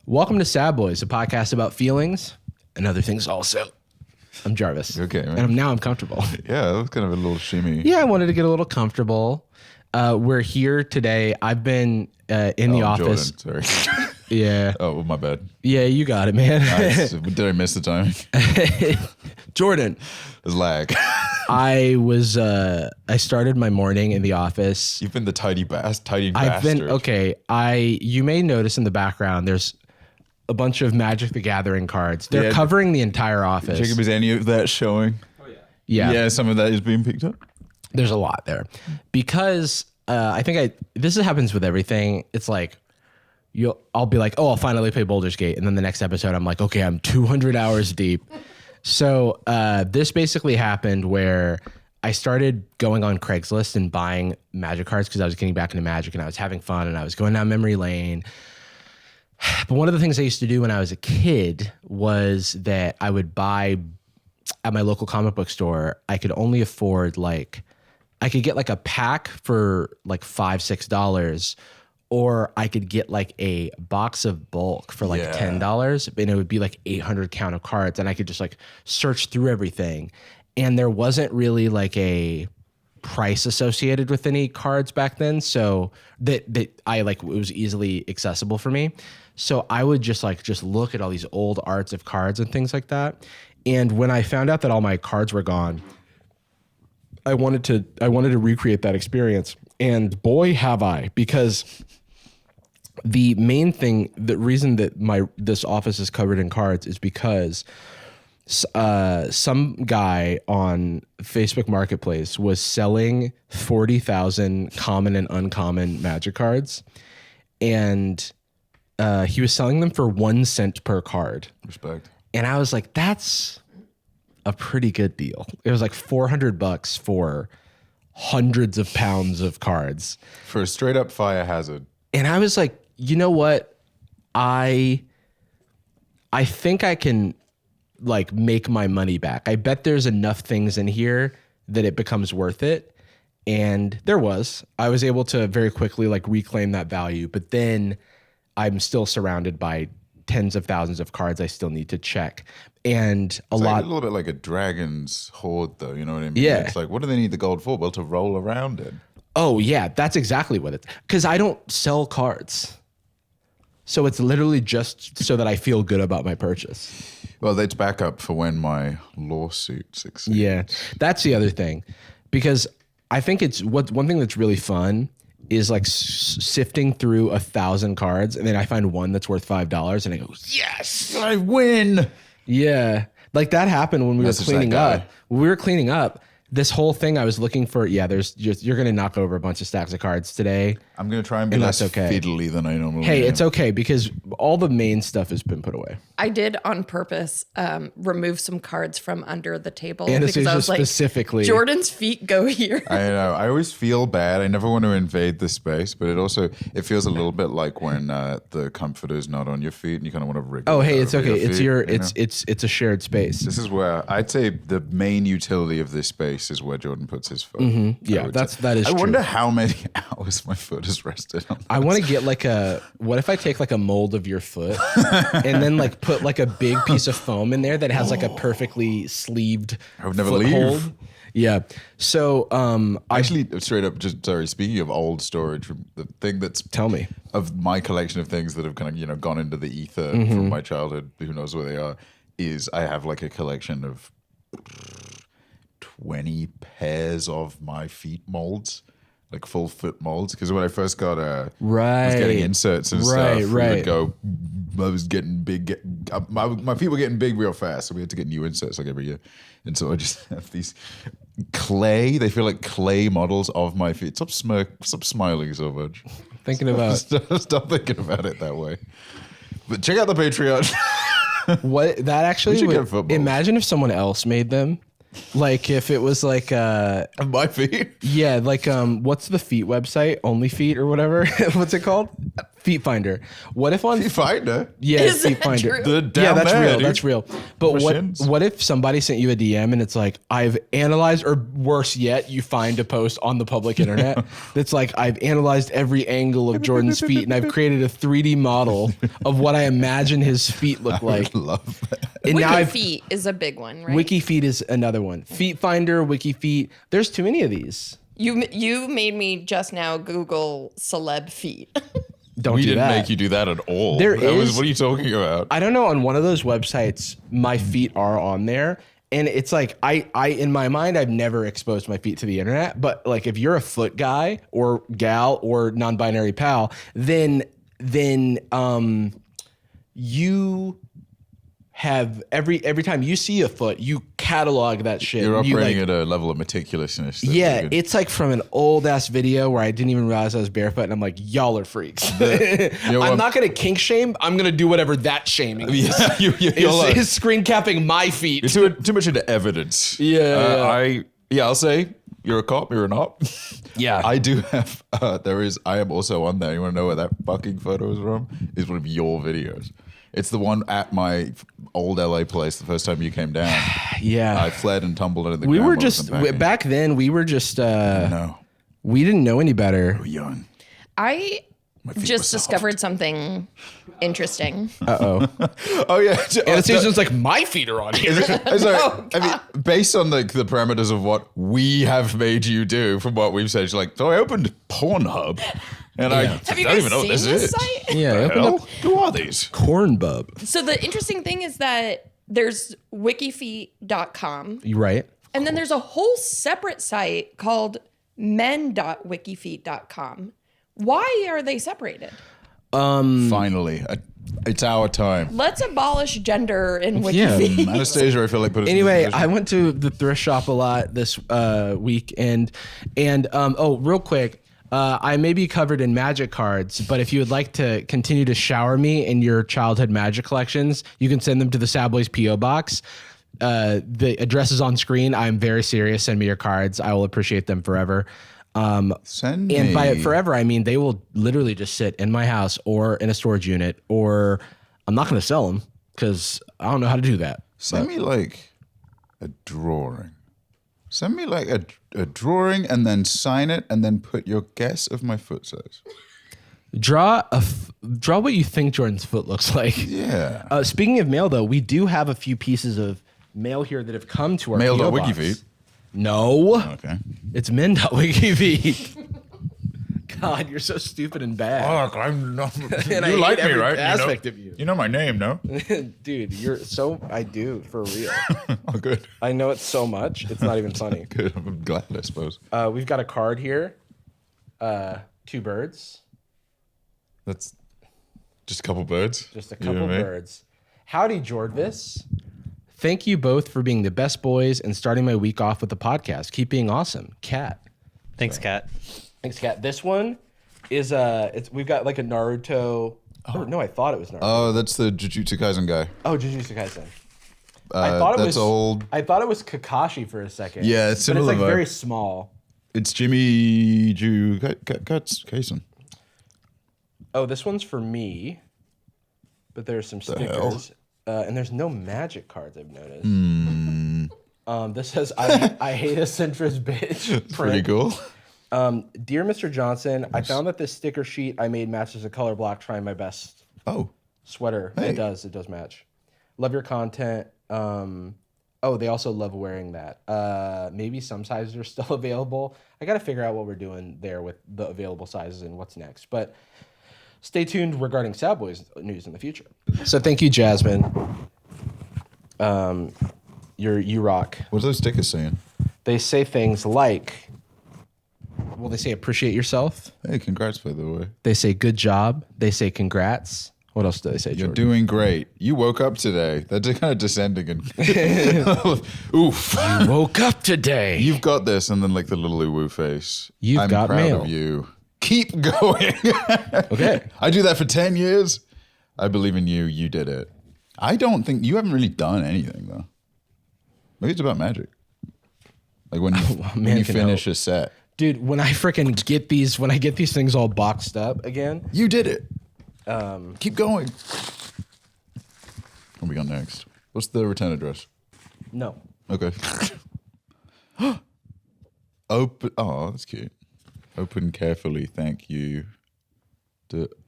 Welcome to Sad Boys, a podcast about feelings and other things also. I'm Jarvis. Okay, man. And now I'm comfortable. Yeah, that was kind of a little shimmy. Yeah, I wanted to get a little comfortable. We're here today. I've been in the office. Jordan, sorry. Yeah. Oh, my bad. Yeah, you got it, man. Nice. Did I miss the timing? Jordan. There's lag. I started my morning in the office. You've been the tidy bastard. You may notice in the background, there's a bunch of Magic the Gathering cards. They're covering the entire office. Jacob, is any of that showing? Oh, yeah. Yeah. Yeah, some of that is being picked up. There's a lot there. Because this happens with everything. It's like, I'll be like, oh, I'll finally play Baldur's Gate. And then the next episode, I'm like, okay, I'm 200 hours deep. So this basically happened where I started going on Craigslist and buying Magic cards because I was getting back into Magic and I was having fun and I was going down memory lane. But one of the things I used to do when I was a kid was that I would buy at my local comic book store. I could only afford I could get a pack for $5-6, or I could get a box of bulk for $10, and it would be 800 count of cards, and I could just search through everything. And there wasn't really a price associated with any cards back then, so that it was easily accessible for me. So I would just look at all these old arts of cards and things like that. And when I found out that all my cards were gone, I wanted to recreate that experience. And boy, have I, because the main thing, the reason that this office is covered in cards is because some guy on Facebook Marketplace was selling 40,000 common and uncommon Magic cards, and he was selling them for 1 cent per card. Respect. And I was like, that's a pretty good deal. It was $400 for hundreds of pounds of cards. For a straight up fire hazard. And I was like, you know what? I think I can make my money back. I bet there's enough things in here that it becomes worth it. And there was. I was able to very quickly reclaim that value, but then I'm still surrounded by tens of thousands of cards I still need to check. And It's a little bit like a dragon's hoard, though. You know what I mean? Yeah. It's what do they need the gold for? Well, to roll around in. Oh, yeah. That's exactly what it's. Because I don't sell cards. So it's literally just so that I feel good about my purchase. Well, that's backup for when my lawsuit succeeds. Yeah. That's the other thing. Because I think one thing that's really fun is sifting through 1,000 cards, and then I find one that's worth $5 and I go, yes, I win. Yeah. That happened when we were cleaning up. When we were cleaning up, this whole thing I was looking for, you're going to knock over a bunch of stacks of cards today. I'm going to try and be less fiddly than I normally am. Hey, it's okay because all the main stuff has been put away. I did on purpose remove some cards from under the table. Anastasia because I was specifically. Jordan's feet go here. I know. I always feel bad. I never want to invade the space, but it feels a little bit like when the comforter's not on your feet and you kind of want to wriggle. Oh, hey, it's okay. It's It's a shared space. This is where I'd say the main utility of this space is where Jordan puts his foot. Mm-hmm. Yeah, that is true. I wonder how many hours my foot has rested on. I want to get what if I take a mold of your foot and then put a big piece of foam in there that has a perfectly sleeved I would never foothold. leave. Yeah. So actually, straight up, speaking of old storage, the thing that's tell me of my collection of things that have kind of gone into the ether from my childhood, who knows where they are, is I have a collection of 20 pairs of my feet molds, full foot molds. Because when I first got I was getting inserts and stuff. I was getting big. My feet were getting big real fast, so we had to get new inserts every year. And so I just have these clay. They feel like clay models of my feet. Stop smiling so much. Stop thinking about it that way. But check out the Patreon. What that actually would imagine if someone else made them. Like if it was like my feet. Yeah, like what's the feet website? Only Feet or whatever. What's it called? Feet Finder. What if on Feet Finder? Yeah, Is Feet that Finder. true? Yeah, that's there, real. dude. That's real. But what if somebody sent you a DM and it's like, I've analyzed, or worse yet, you find a post on the public internet that's like, I've analyzed every angle of Jordan's feet and I've created a 3D model of what I imagine his feet look like. I love that. And now I've Wiki Feet is a big one, right? Wiki Feet is another one. Feet Finder, Wiki Feet. There's too many of these. You made me just now Google celeb feet. Don't We do didn't that. make you do that at all. There is- What are you talking about? I don't know. On one of those websites, my feet are on there, and it's like I in my mind, I've never exposed my feet to the internet. But like, if you're a foot guy or gal or non-binary pal, then you have every time you see a foot, you catalog that shit. You're You, operating like, at a level of meticulousness. that yeah, you could- it's like from an old ass video where I didn't even realize I was barefoot, and I'm like, y'all are freaks. I'm not gonna kink shame. I'm gonna do whatever that shaming is. Yeah, you're like- Is screen capping my feet. You're too much into evidence. Yeah, I'll say you're a cop. You're an op. Yeah. I do have. I am also on there. You want to know where that fucking photo is from? Is one of your videos. It's the one at my old LA place the first time you came down. Yeah. I fled and tumbled into the We ground were while I was just unpacking. back then. We were just. No, We didn't know any better. we're young. I feet were just soft. discovered something interesting. Oh, Oh yeah. Anastasia's like, my feet are on here. I mean, based on the parameters of what we have made you do, from what we've said, she's like, so I opened Pornhub, and I Have you don't guys even know what seen this this is. site? Yeah, open Hell? up Who are these? corn bub. So the interesting thing is that there's wikifeet.com, You right? and then there's a whole separate site called men.wikifeet.com. Why are they separated? Finally, it's our time. Let's abolish gender in Yeah. Wikifeet. Anastasia, I feel like put us in Anyway, this position. I went to the thrift shop a lot this week, and real quick, I may be covered in magic cards, but if you would like to continue to shower me in your childhood magic collections, you can send them to the Sad Boys PO box. The address is on screen. I'm very serious. Send me your cards. I will appreciate them forever. Send And me. by it forever, I mean they will literally just sit in my house or in a storage unit, or I'm not going to sell them because I don't know how to do that. Send me like a drawing. Send me like a drawing and then sign it and then put your guess of my foot size. Draw what you think Jordan's foot looks like. Yeah. Speaking of mail, though, we do have a few pieces of mail here that have come to our PO box. Mail.wikifeet. No, Okay. it's men.wikifeet. God, you're so stupid and bad. Fuck, I'm not. And I You hate like me, every right? aspect of you. You know my name, no? Dude, you're so, I do, for real. Oh, good. I know it so much, it's not even funny. Good. I'm glad, I suppose. We've got a card here. 2 birds. That's just a couple birds. Just a You know couple what I mean? birds. Howdy, Jarvis. Thank you both for being the best boys and starting my week off with the podcast. Keep being awesome. Cat. Thanks, Kat. Thanks, Cat. This one is we've got like a Naruto. Or, no, I thought it was Naruto. Oh, that's the Jujutsu Kaisen guy. Oh, Jujutsu Kaisen. That's old. I thought it was Kakashi for a second. Yeah, it's but similar it's like vibe. very small. It's Jimmy Kaisen. Oh, this one's for me, but there's some hell? stickers, and there's no magic cards. I've noticed. Hmm. This says I hate a centrist bitch. Pretty print. cool. Dear Mr. Johnson, I found that this sticker sheet I made matches a color block. Trying my best. Oh, Sweater. Hey. It does match. Love your content. They also love wearing that. Maybe some sizes are still available. I got to figure out what we're doing there with the available sizes and what's next. But stay tuned regarding Sad Boys news in the future. So thank you, Jasmine. You rock. what are those stickers saying? They say things like, well, they say appreciate yourself. Hey, congrats, by the way. They say good job. They say congrats. What else do they say, You're Jordan? doing great. You woke up today. That's kind of descending and oof. You woke up today. You've got this, and then like the little woo face. You've I'm got proud mail. of you. Keep going. Okay. I do that for 10 years. I believe in you. You did it. I don't think you haven't really done anything though. Maybe it's about magic. Like when you finish a set. Dude, when I get these things all boxed up again. You did it. Keep going. What we got next? What's the return address? No. Okay. Open. Oh, that's cute. Open carefully. Thank you.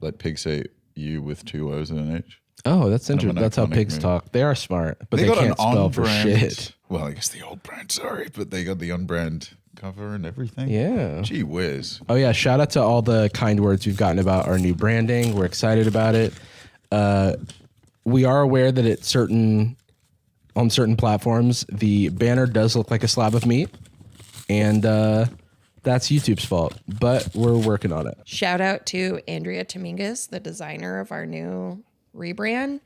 Like pigs say you with 2 O's and an H. Oh, that's interesting. That's how pigs talk. They are smart, but they can't spell for shit. Well, I guess the old brand, sorry, but they got the on-brand cover and everything. Yeah. Gee whiz. Oh, yeah. Shout out to all the kind words we've gotten about our new branding. We're excited about it. We are aware that on certain platforms, the banner does look like a slab of meat, and that's YouTube's fault, but we're working on it. Shout out to Andrea Dominguez, the designer of our new rebrand.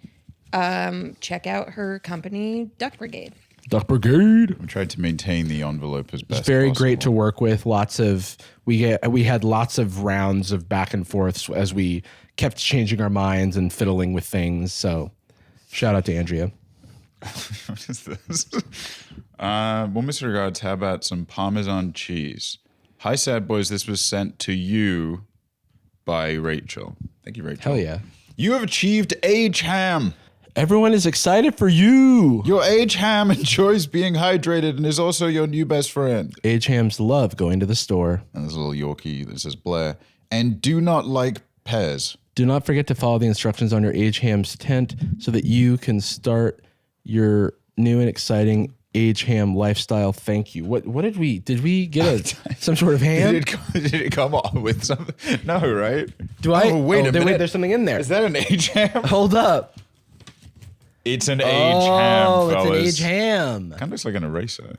Check out her company, Duck Brigade. Duck Brigade. We tried to maintain the envelope as best It's very possible. great to work with. We had lots of rounds of back and forths as we kept changing our minds and fiddling with things. So shout out to Andrea. What is this? Warmest regards, how about some Parmesan cheese? Hi, sad boys. This was sent to you by Rachel. Thank you, Rachel. Hell yeah. You have achieved age ham. Everyone is excited for you. Your age ham enjoys being hydrated and is also your new best friend. Age hams love going to the store. And there's a little Yorkie that says Blair. And do not like pears. Do not forget to follow the instructions on your Age Ham's tent so that you can start your new and exciting Age Ham lifestyle. Thank you. What did we get some sort of ham? Did it come on with something? No, right? Wait a minute. There's something in there. Is that an age ham? Hold up. It's an age ham, fellas. It's an age ham. Kind of looks like an eraser.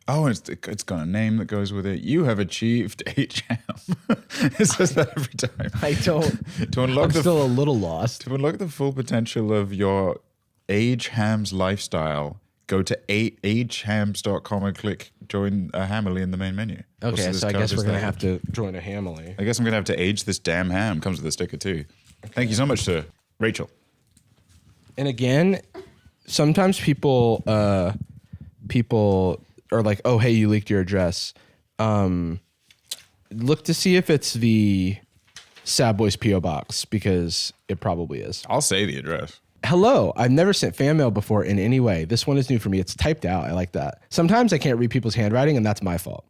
Oh, it's got a name that goes with it. You have achieved age ham. It says that every time. I don't. I'm still a little lost. To unlock the full potential of your age hams lifestyle, go to agehams.com and click join a Hamily in the main menu. Okay, so I guess we're going to have to join a Hamily. I guess I'm going to have to age this damn ham. Comes with a sticker too. Thank you so much to Rachel. And again, sometimes people are like, "Oh, hey, you leaked your address." Look to see if it's the Sad Boys PO box, because it probably is. I'll say the address. Hello, I've never sent fan mail before in any way. This one is new for me. It's typed out. I like that. Sometimes I can't read people's handwriting, and that's my fault.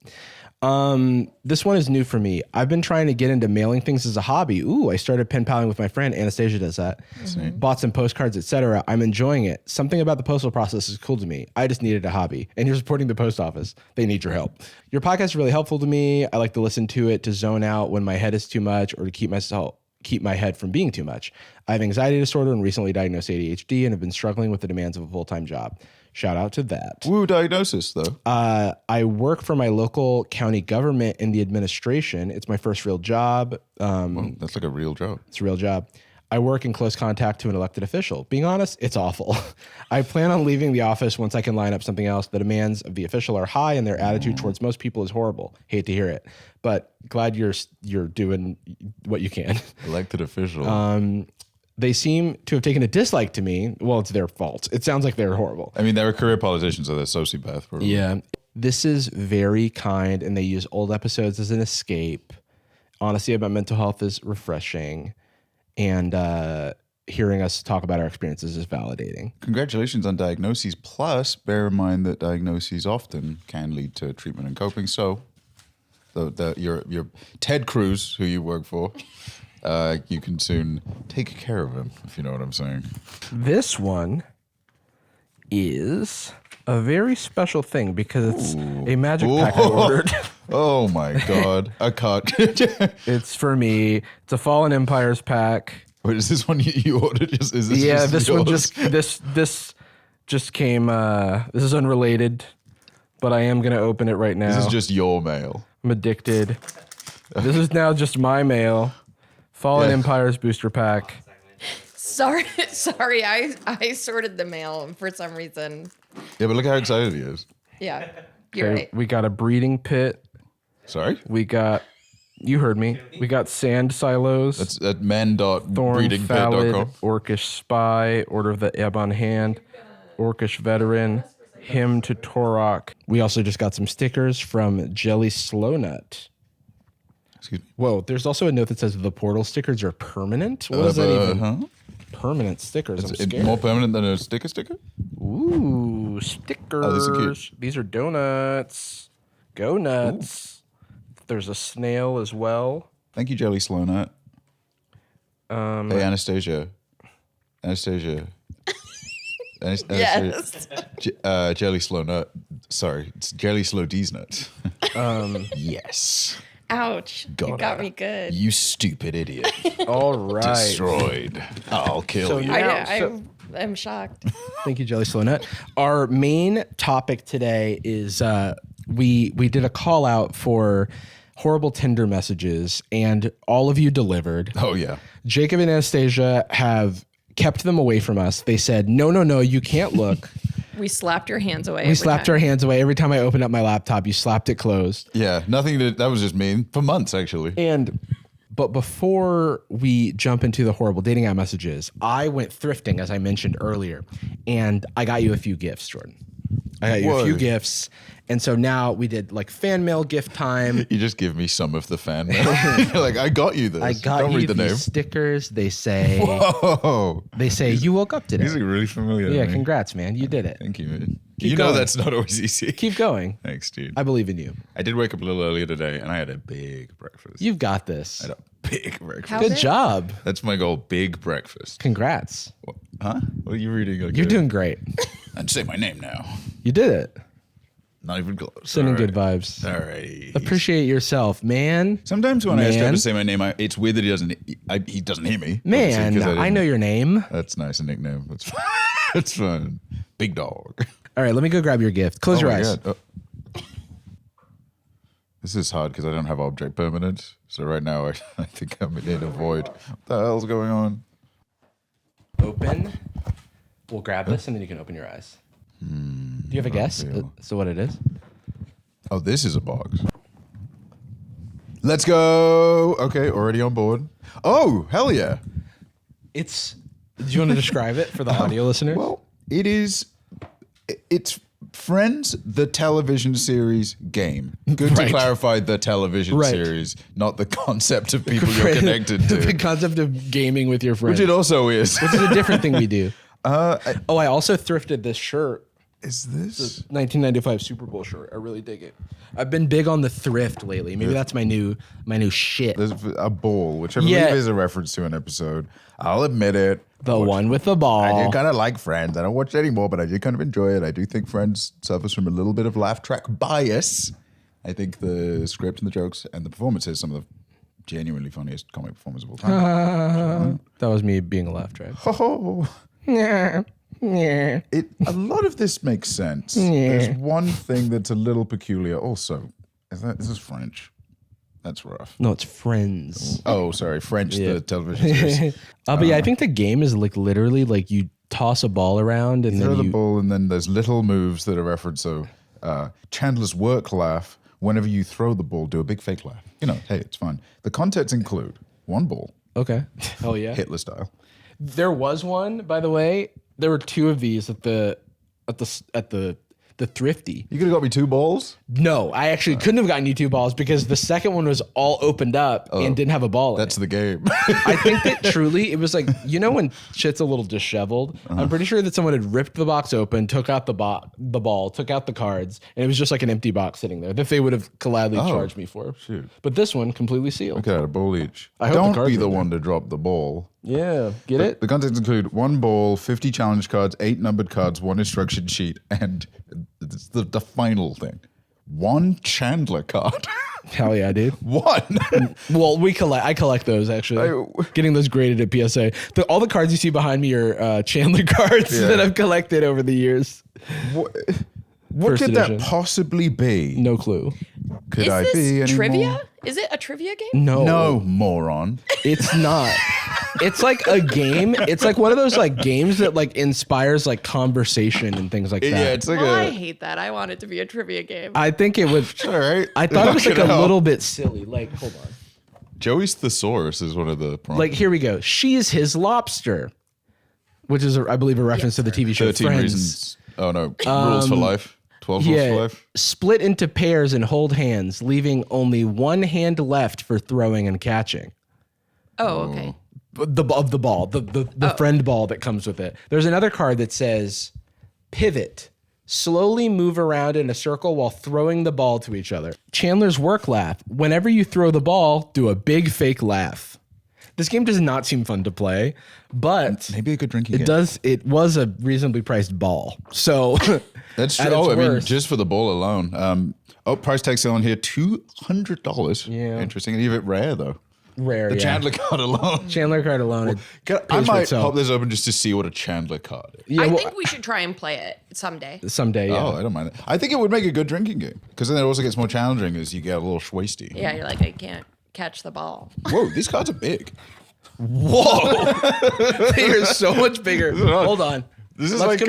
This one is new for me. I've been trying to get into mailing things as a hobby. Ooh, I started pen paling with my friend. Anastasia does that. Bought some postcards, etc. I'm enjoying it. Something about the postal process is cool to me. I just needed a hobby. And you're supporting the post office. They need your help. Your podcast is really helpful to me. I like to listen to it to zone out when my head is too much, or to keep my head from being too much. I have anxiety disorder and recently diagnosed ADHD and have been struggling with the demands of a full-time job. Shout out to that. Woo diagnosis, though. I work for my local county government in the administration. It's my first real job. Well, that's like a real job. It's a real job. I work in close contact to an elected official. Being honest, it's awful. I plan on leaving the office once I can line up something else. The demands of the official are high and their attitude towards most people is horrible. Hate to hear it, but glad you're doing what you can. Elected official. They seem to have taken a dislike to me. Well, it's their fault. It sounds like they're horrible. I mean, they're career politicians, so they're sociopath. Probably. Yeah. This is very kind, and they use old episodes as an escape. Honesty about mental health is refreshing, and hearing us talk about our experiences is validating. Congratulations on diagnoses. Plus, bear in mind that diagnoses often can lead to treatment and coping. So, your Ted Cruz, who you work for, you can soon take care of him, if you know what I'm saying. This one is a very special thing because it's a magic pack I ordered. Oh my God. A cut. It's for me. It's a Fallen Empires pack. Wait, is this one you ordered? This this yours? one this just came. This is unrelated, but I am going to open it right now. This is just your mail. I'm addicted. This is now just my mail. Fallen Empires booster pack. Sorry, I sorted the mail for some reason. Yeah, but look how excited he is. Yeah, you're right. We got a breeding pit. Sorry? We got, you heard me. We got sand silos. That's at men.breedingpit.com. Orcish spy, Order of the Ebb on Hand, Orcish veteran, him to Torok. We also just got some stickers from Jelly Slow Nut. Excuse me. Whoa, there's also a note that says the portal stickers are permanent. What is that even? Huh? Permanent stickers. I'm It's scared. more permanent than a sticker? Ooh, stickers. Oh, these are cute. These are donuts. Go nuts. Ooh. There's a snail as well. Thank you, Jelly Slow Nut. Hey, Anastasia. Yes. Jelly Slow Nut. Sorry, it's Jelly Slow D's Nut. Yes. Ouch. You got me good. You stupid idiot. All right. Destroyed. I'll kill you. I'm shocked. Thank you, Jelly Slow Nut. Our main topic today is we did a call out for horrible Tinder messages, and all of you delivered. Oh, yeah. Jacob and Anastasia have kept them away from us. They said, no, you can't look. We slapped your hands away. We slapped our hands away. Every time I opened up my laptop, you slapped it closed. Yeah, that was just mean for months, actually. But before we jump into the horrible dating app messages, I went thrifting, as I mentioned earlier, and I got you a few gifts, Jordan. I got you a few gifts. And so now we did like fan mail gift time. You just give me some of the fan mail. You're like, I got you this. I got Don't you read the these name. stickers. They say, whoa. They say you woke up today. These are really familiar. Yeah, to me. Congrats, man. You did it. Thank you, man. Keep you going. know that's not always easy. Keep going. Thanks, dude. I believe in you. I did wake up a little earlier today, and I had a big breakfast. You've got this. I had a big breakfast. How Good big? job. That's my goal. Big breakfast. Congrats. What? Huh? What are you reading? Okay. You're doing great. And say my name now. You did it. Not even close. Sending All right. good vibes. All right. Appreciate yourself, man. Sometimes when I ask him Man. to say my name, it's weird that he doesn't hear me. Man, obviously, 'cause I know your name. That's nice, a nickname. That's fine. That's fun. Big dog. All right, let me go grab your gift. Close your my eyes. God. Oh. This is hard because I don't have object permanence. So right now, I think I'm in a void. What the hell's going on? Open. We'll grab this and then you can open your eyes. Do you have a guess as to what it is? Oh, this is a box. Let's go. Okay, already on board. Oh, hell yeah. Do you want to describe it for the audio listeners? Well, it's Friends, the television series game. Good Right. to clarify the television Right. series, not the concept of people you're connected The to. concept of gaming with your friends. Which it also is. Which is a different thing we do. I also thrifted this shirt. Is this? 1995 Super Bowl shirt. I really dig it. I've been big on the thrift lately. Maybe that's my new shit. There's a ball, which I Yeah. believe is a reference to an episode. I'll admit it. The one with the ball. I do kind of like Friends. I don't watch it anymore, but I do kind of enjoy it. I do think Friends suffers from a little bit of laugh track bias. I think the script and the jokes and the performances, some of the genuinely funniest comic performances of all time. That was me being a laugh track. Oh, Yeah. a lot of this makes sense. There's one thing that's a little peculiar also. Is this French? That's rough. No, it's Friends. Oh, sorry. French, the television series. But yeah, I think the game is like literally like you toss a ball around and Throw then the you ball, and then there's little moves that are referenced. So Chandler's work laugh, whenever you throw the ball, do a big fake laugh. You know, hey, it's fun. The contents include one ball, Okay. Hell yeah. Hitler style. There was one, by the way. There were two of these at the Thrifty. You could have got me 2 balls. No, I actually couldn't have gotten you 2 balls because the second one was all opened up and didn't have a ball in That's it. the game. I think that truly it was like, you know, when shit's a little disheveled, I'm pretty sure that someone had ripped the box open, took out the ball, took out the cards, and it was just like an empty box sitting there that they would have gladly charged me for. Shoot. But this one completely sealed. Okay, a ball each. I hope the Don't cards be are the there. one to drop the ball. Yeah, get it? The contents include 1 ball, 50 challenge cards, 8 numbered cards, 1 instruction sheet, and it's the final thing. 1 Chandler card. Hell yeah, dude. 1. Well, I collect those actually. Getting those graded at PSA. All the cards you see behind me are Chandler cards that I've collected over the years. What First could edition. that possibly be? No clue. Could Is I this be any trivia? more? Is it a trivia game? No, moron. It's not. It's like a game. It's like one of those like games that like inspires like conversation and things like that. Yeah, it's like I a. hate that. I want it to be a trivia game. I think it would. All right. I thought it was like a Fucking hell. little bit silly. Like, hold on. Joey's thesaurus is one of the prompts. Like, here we go. She's his lobster. which is, I believe, a reference to the TV show 13 Friends. Reasons. Oh, no. Rules for Life. 12 Rules for Life. Split into pairs and hold hands, leaving only one hand left for throwing and catching. Oh, okay. The ball, the friend ball that comes with it. There's another card that says pivot. Slowly move around in a circle while throwing the ball to each other. Chandler's work laugh. Whenever you throw the ball, do a big fake laugh. This game does not seem fun to play, but maybe a good drinking game. It was a reasonably priced ball. So that's true. I mean, just for the ball alone. Price tag sale on here, $200. Yeah. Interesting. And even rare though. Rare, the Chandler card alone. I might pop this open just to see what a Chandler card is. Yeah, I think we should try and play it someday. Someday, yeah. Oh, I don't mind it. I think it would make a good drinking game because then it also gets more challenging as you get a little schwasty. Yeah, you're like, I can't catch the ball. Whoa, these cards are big. Whoa. They are so much bigger. Hold on. This is like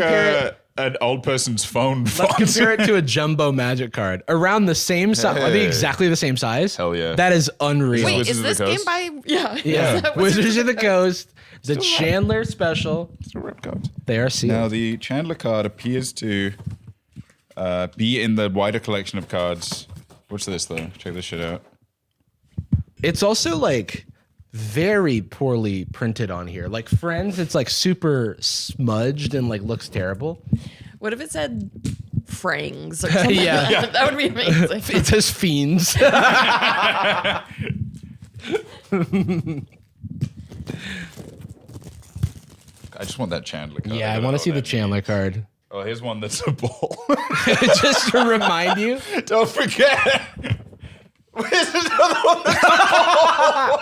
an old person's phone. Let's compare it to a jumbo magic card. Around the same size. Are they exactly the same size? Hell yeah. That is unreal. Wait, is this game by... Yeah. Wizards of the Coast. The Chandler special. It's a rep card. They are sealed. Now, the Chandler card appears to be in the wider collection of cards. What's this, though? Check this shit out. It's also, like, very poorly printed on here. Like Friends, it's like super smudged and like looks terrible. What if it said Frangs or something? Yeah. That would be amazing. It says Fiends. I just want that Chandler card. Yeah, I want to see the Chandler card. Oh, here's one that's a ball. Just to remind you. Don't forget. Where's another one that's a ball?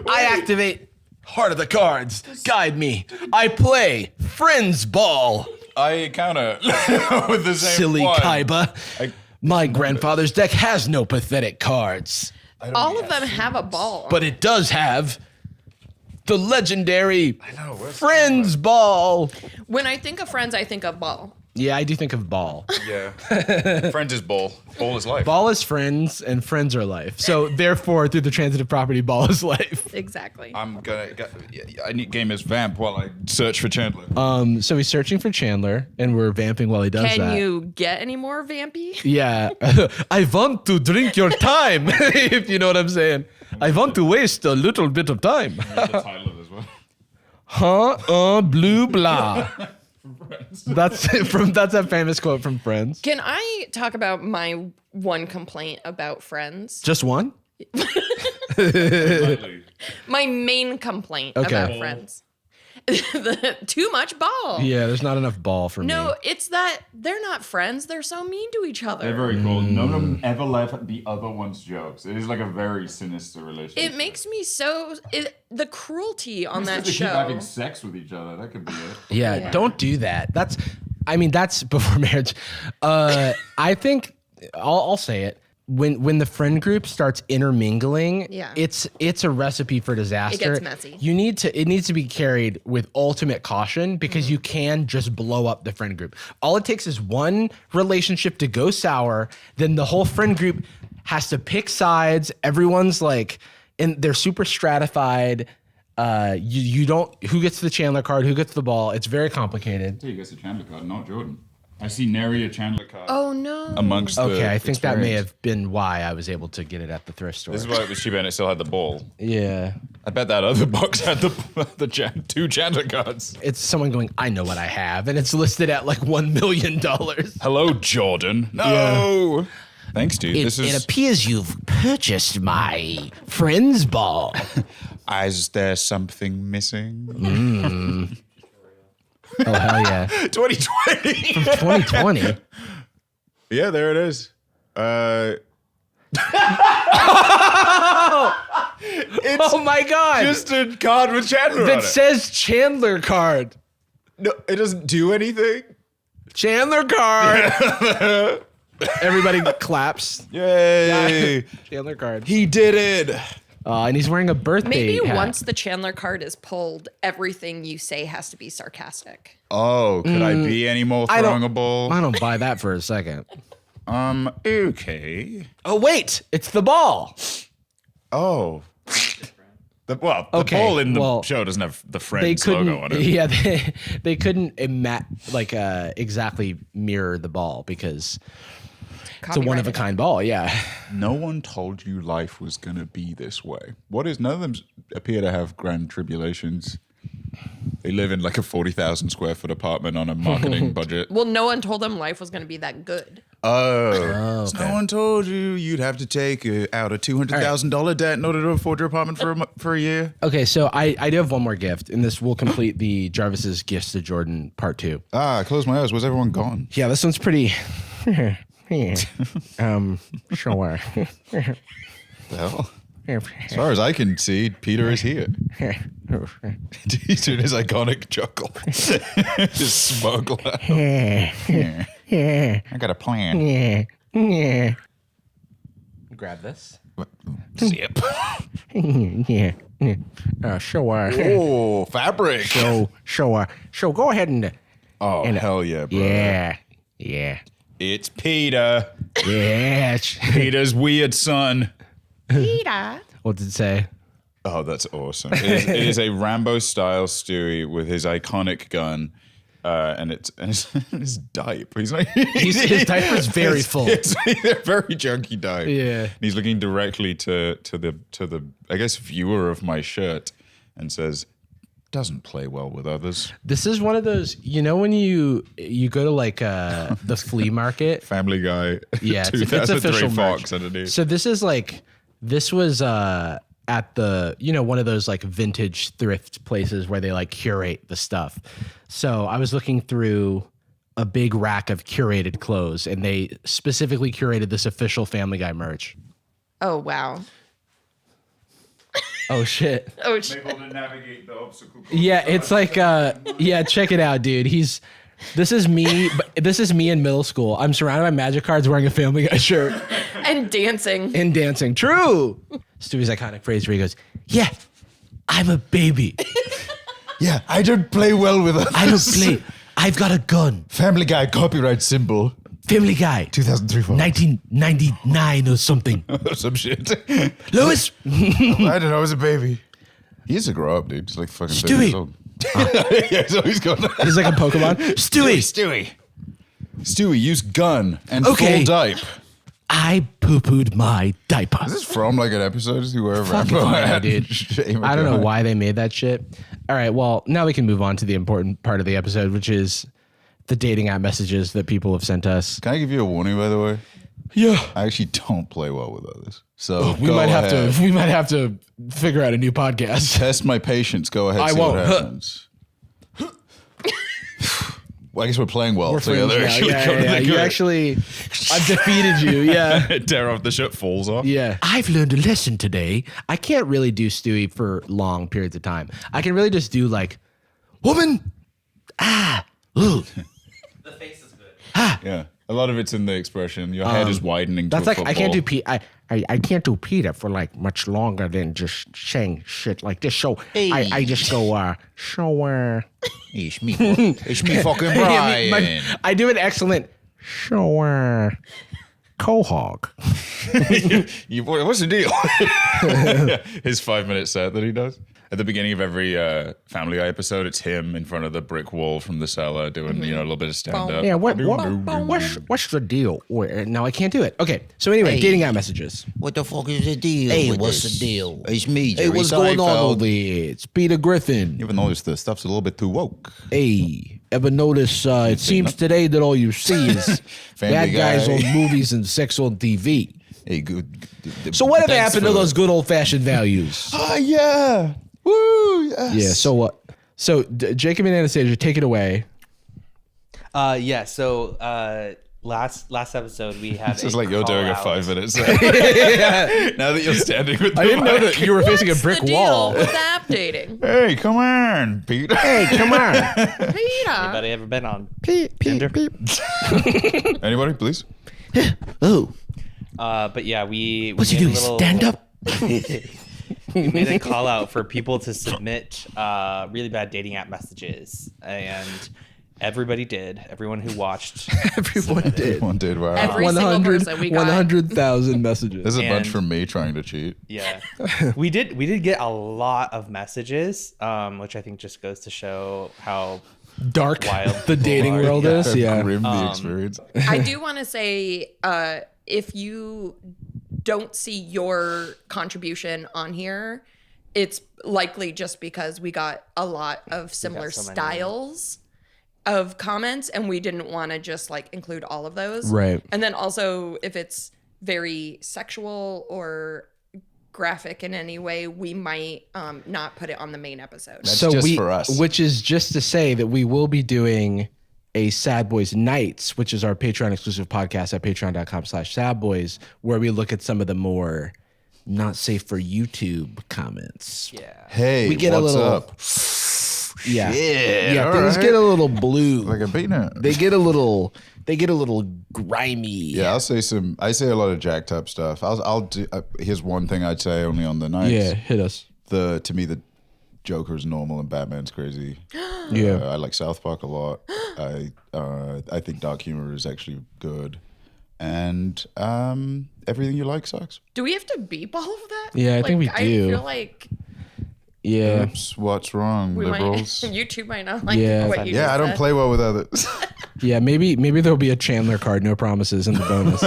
I activate Heart of the Cards. Guide me. I play Friends Ball. I counter with the same Silly one. Kaiba. My grandfather's deck has no pathetic cards. All of them have a ball. But it does have the legendary Friends Ball. When I think of Friends, I think of ball. Yeah, I do think of ball. Yeah. Friends is ball. Ball is life. Ball is friends and friends are life. So therefore, through the transitive property, ball is life. Exactly. I need game as vamp while I search for Chandler. So he's searching for Chandler and we're vamping while he does that. Can you get any more vampy? Yeah. I want to drink your time, if you know what I'm saying. I want to waste a little bit of time. The title as well. Blue blah. That's a famous quote from Friends. Can I talk about my one complaint about Friends? Just one? My main complaint about Friends. Too much ball. Yeah, there's not enough ball for me. No, it's that they're not friends. They're so mean to each other. They're very cold. None of them ever laugh the other one's jokes. It is like a very sinister relationship. It makes me so... the cruelty on that they show. keep having sex with each other. That could be it. Yeah, don't do that. That's before marriage. I think I'll say it. When the friend group starts intermingling, it's a recipe for disaster. It gets messy. It needs to be carried with ultimate caution because you can just blow up the friend group. All it takes is one relationship to go sour, then the whole friend group has to pick sides. Everyone's like, and they're super stratified. You don't, who gets the Chandler card, who gets the ball. It's very complicated. Who gets the Chandler card, not Jordan. I see nary a Chandler card. Oh no! Amongst the okay, I think that may experience. have been why I was able to get it at the thrift store. This is why it was cheap and it still had the ball. Yeah, I bet that other box had the two Chandler cards. it's someone going, I know what I have, and it's listed at like $1 million. Hello, Jordan. No. Thanks, dude. It appears you've purchased my friend's ball. Is there something missing? Oh hell yeah! 2020. From 2020. Yeah, there it is. It's Oh my god! just a card with Chandler on That it. says Chandler card. No, it doesn't do anything. Chandler card. Everybody claps. Yay! Chandler card. He did it. And he's wearing a birthday Maybe hat. once the Chandler card is pulled, everything you say has to be sarcastic. Oh, could I be any more throwing a ball? I don't buy that for a second. Okay. Oh wait, it's the ball. Oh. The ball in the show doesn't have the Friends logo on it. Yeah, they couldn't exactly mirror the ball because it's a one-of-a-kind ball, yeah. No one told you life was going to be this way. None of them appear to have grand tribulations. They live in like a 40,000 square foot apartment on a marketing budget. Well, no one told them life was going to be that good. Oh, okay. No one told you you'd have to take out a $200,000 debt in order to afford your apartment for a year. Okay, so I do have one more gift, and this will complete the Jarvis's Gifts to Jordan part 2. I closed my eyes. Was everyone gone? Yeah, this one's pretty. Sure. The hell? As far as I can see, Peter is here. He's doing his iconic chuckle. His smug laugh. I got a plan. Grab this. Zip. Yeah. Sure. Oh, fabric. Sure. Go ahead and. Hell yeah, bro. Yeah. It's Peter. Yeah. Peter's weird son. Peter. What did it say? Oh, that's awesome. It is a Rambo-style Stewie with his iconic gun, and it's his diaper. His diaper is very full. It's a very junky diaper. Yeah. And he's looking directly to the I guess viewer of my shirt and says, "Doesn't play well with others." This is one of those, when you go to like the flea market. Family Guy. Yeah, it's official Fox merch. underneath. So this was at the, one of those like vintage thrift places where they like curate the stuff. So I was looking through a big rack of curated clothes, and they specifically curated this official Family Guy merch. Oh, wow. Oh, shit. Oh, shit. Able to navigate the obstacle course. Yeah, it's like, check it out, dude. This is me in middle school. I'm surrounded by magic cards wearing a Family Guy shirt. And dancing. True. Stewie's iconic phrase where he goes, "Yeah, I'm a baby. Yeah, I don't play well with others. I don't play. I've got a gun." Family Guy copyright symbol. Family Guy. 2003 Fox. 1999 or something. Some shit. Lewis. I don't know. I was a baby. He used to grow up, dude. He's like fucking 30 years old. Yeah, so he's going. He's like a Pokemon. Stewie, use gun and full diaper. I poo-pooed my diaper. Is this from like an episode? Fucking fine, dude. I don't know why they made that shit. All right, well, now we can move on to the important part of the episode, which is the dating app messages that people have sent us. Can I give you a warning, by the way? Yeah. I actually don't play well with others. So we might have to figure out a new podcast. Test my patience. Go ahead. See what happens. Well, I guess we're playing well together. Yeah. You actually, I've defeated you. Yeah. Tear off the shirt, falls off. Yeah. I've learned a lesson today. I can't really do Stewie for long periods of time. I can really just do like, woman. Ooh. The face is good. Yeah. A lot of it's in the expression. Your head is widening. That's to a like football. I can't do I can't do Peter for like much longer than just saying shit like this. So I just go It's me fucking Brian. I do an excellent Quahog. What's the deal? His 5-minute set that he does. At the beginning of every Family Guy episode, it's him in front of the brick wall from the cellar doing, a little bit of stand-up. Yeah, what's the deal? No, I can't do it. Okay, so anyway, dating app messages. What the fuck is the deal? Hey, what's the deal? It's me, Jerry. Hey, what's going on over there? It's Peter Griffin. You ever notice the stuff's a little bit too woke? Hey, ever notice it seems today that all you see is bad guys on movies and sex on TV. Hey, good. So whatever happened to those good old-fashioned values? Yeah. Woo, yes. Yeah, so what? So Jacob and Anastasia, take it away. So last episode we had. This is like you're doing a 5-minute set. Now that you're standing with the I didn't know that you were facing a What's brick the wall. deal with app dating? Hey, come on, Peter. Hey, come on. Peter. Anybody ever been on Tinder? Anybody, please? Oh. But yeah, we What's he doing? Stand up? We made a call out for people to submit really bad dating app messages, and Everybody did. Everyone who watched. Everyone did. Everyone did. Wow. Every single person we got. 100,000 messages. There's a bunch And- from me trying to cheat. Yeah, we did get a lot of messages, which I think just goes to show how Dark wild the dating people are. world is. Yeah. Grim the experience. I do want to say, if you don't see your contribution on here, it's likely just because we got a lot of similar so many. styles of comments, and we didn't want to just like include all of those. Right. And then also, if it's very sexual or graphic in any way, we might not put it on the main episode. That's just for us. Which is just to say that we will be doing a Sad Boyz Nightz, which is our Patreon exclusive podcast at patreon.com/sadboys, where we look at some of the more not safe for YouTube comments. yeah. Hey, We get what's a little up? Yeah. Yeah, Yeah, all things right. get a little blue. Like a peanut. They get a little grimy. Yeah, I say a lot of jacked up stuff. I'll do. Here's one thing I'd say only on the nights. Yeah, hit us. To me, the Joker's normal and Batman's crazy. Yeah. I like South Park a lot. I think dark humor is actually good, and everything you like sucks. Do we have to beep all of that? Yeah, I think we I do. feel like Yeah. Oops, what's wrong, we liberals? might, you two might not like Yeah. what you Yeah, just I don't said. play well with others. Yeah, maybe there'll be a Chandler card, no promises in the bonus.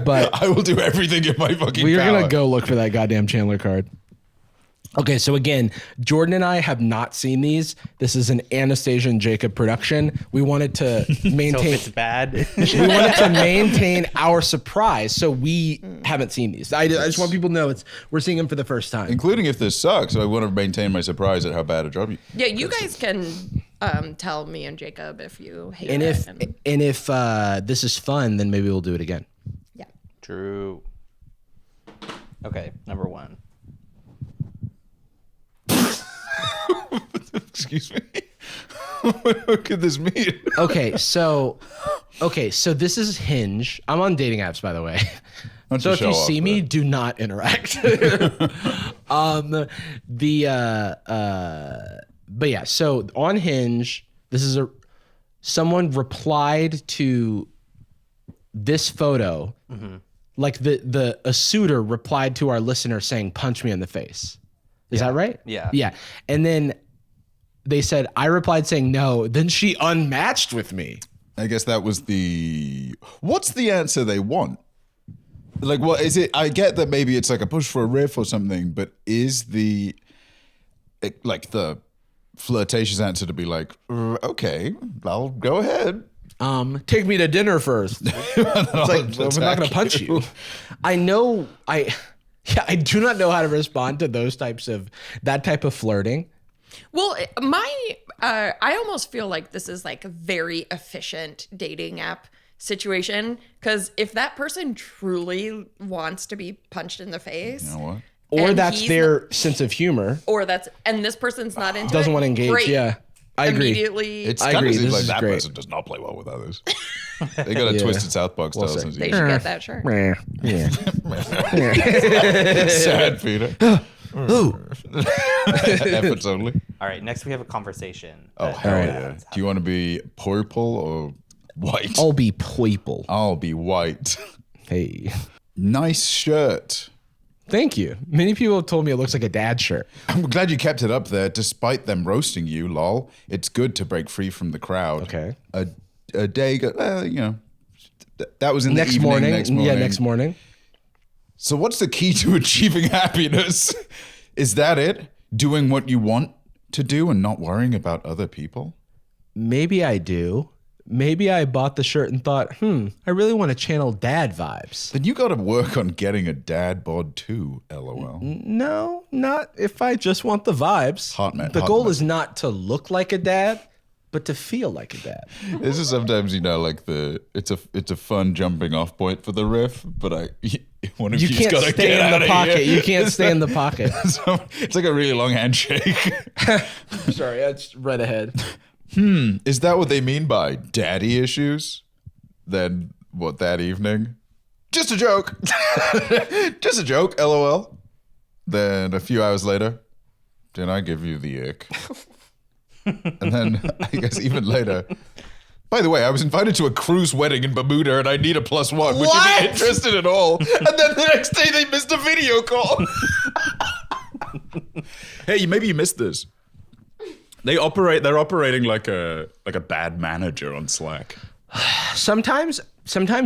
But I will do everything in my fucking we're power. going to go look for that goddamn Chandler card. Okay, so again, Jordan and I have not seen these. This is an Anastasia and Jacob production. We wanted to So if maintain it's bad, we wanted to maintain our surprise, so we haven't seen these. I just want people to know we're seeing them for the first time. Including if this sucks, I want to maintain my surprise at how bad a job you. Yeah, you guys can tell me and Jacob if you hate And it. if this is fun, then maybe we'll do it again. Yeah. true. Okay, number one. Excuse me. What could this mean? Okay, so this is Hinge. I'm on dating apps, by the way. Don't So if show you off see me, that. do not interact. But yeah, so on Hinge, this is someone replied to this photo, like a suitor replied to our listener saying, "Punch me in the face." Is that right? Yeah. Yeah. And then they said, I replied saying no. Then she unmatched with me. I guess that was what's the answer they want? Like, what is it? I get that maybe it's like a push for a riff or something, but is the flirtatious answer to be like, okay, I'll go ahead. Take me to dinner first. It's like, well, we're not going to punch you. I do not know how to respond to that type of flirting. Well, I almost feel like this is like a very efficient dating app situation, because if that person truly wants to be punched in the face, You know what? Or And that's he's their sense of humor. and this person's not into Doesn't it, want to engage. great. Yeah. I agree. Immediately, It's I kind agree. of seems This like is that great. person does not play well with others. They got a Yeah. twisted South Park style sense of they humor. should get that shirt. Yeah. Sad Peter. Efforts only. All right, next we have a conversation. Oh, that- hell right. yeah. Do you want to be purple or white? I'll be people. I'll be white. Hey. Nice shirt. Thank you. Many people have told me it looks like a dad shirt. I'm glad you kept it up there despite them roasting you, lol. It's good to break free from the crowd. Okay. A day ago, that was in Next the evening, morning. next morning. Yeah, next morning. So what's the key to achieving happiness? Is that it? Doing what you want to do and not worrying about other people? Maybe I do. Maybe I bought the shirt and thought, I really want to channel dad vibes. Then you got to work on getting a dad bod too, lol. No, not if I just want the vibes. Hot man, The hot goal man. is not to look like a dad, but to feel like a dad. This is sometimes, like it's a fun jumping off point for the riff, but one of You you's can't got to stay get in out the of pocket. here. You can't stay in the pocket. So, it's like a really long handshake. Sorry, I just read ahead. Is that what they mean by daddy issues? Then what, that evening? Just a joke. Just a joke, lol. Then a few hours later, did I give you the ick? And then I guess even later, By the way, I was invited to a cruise wedding in Bermuda and I need a +1. Would you What? be interested at all? And then the next day they missed a video call. Hey, maybe you missed this. They're operating like a bad manager on Slack. Sometimes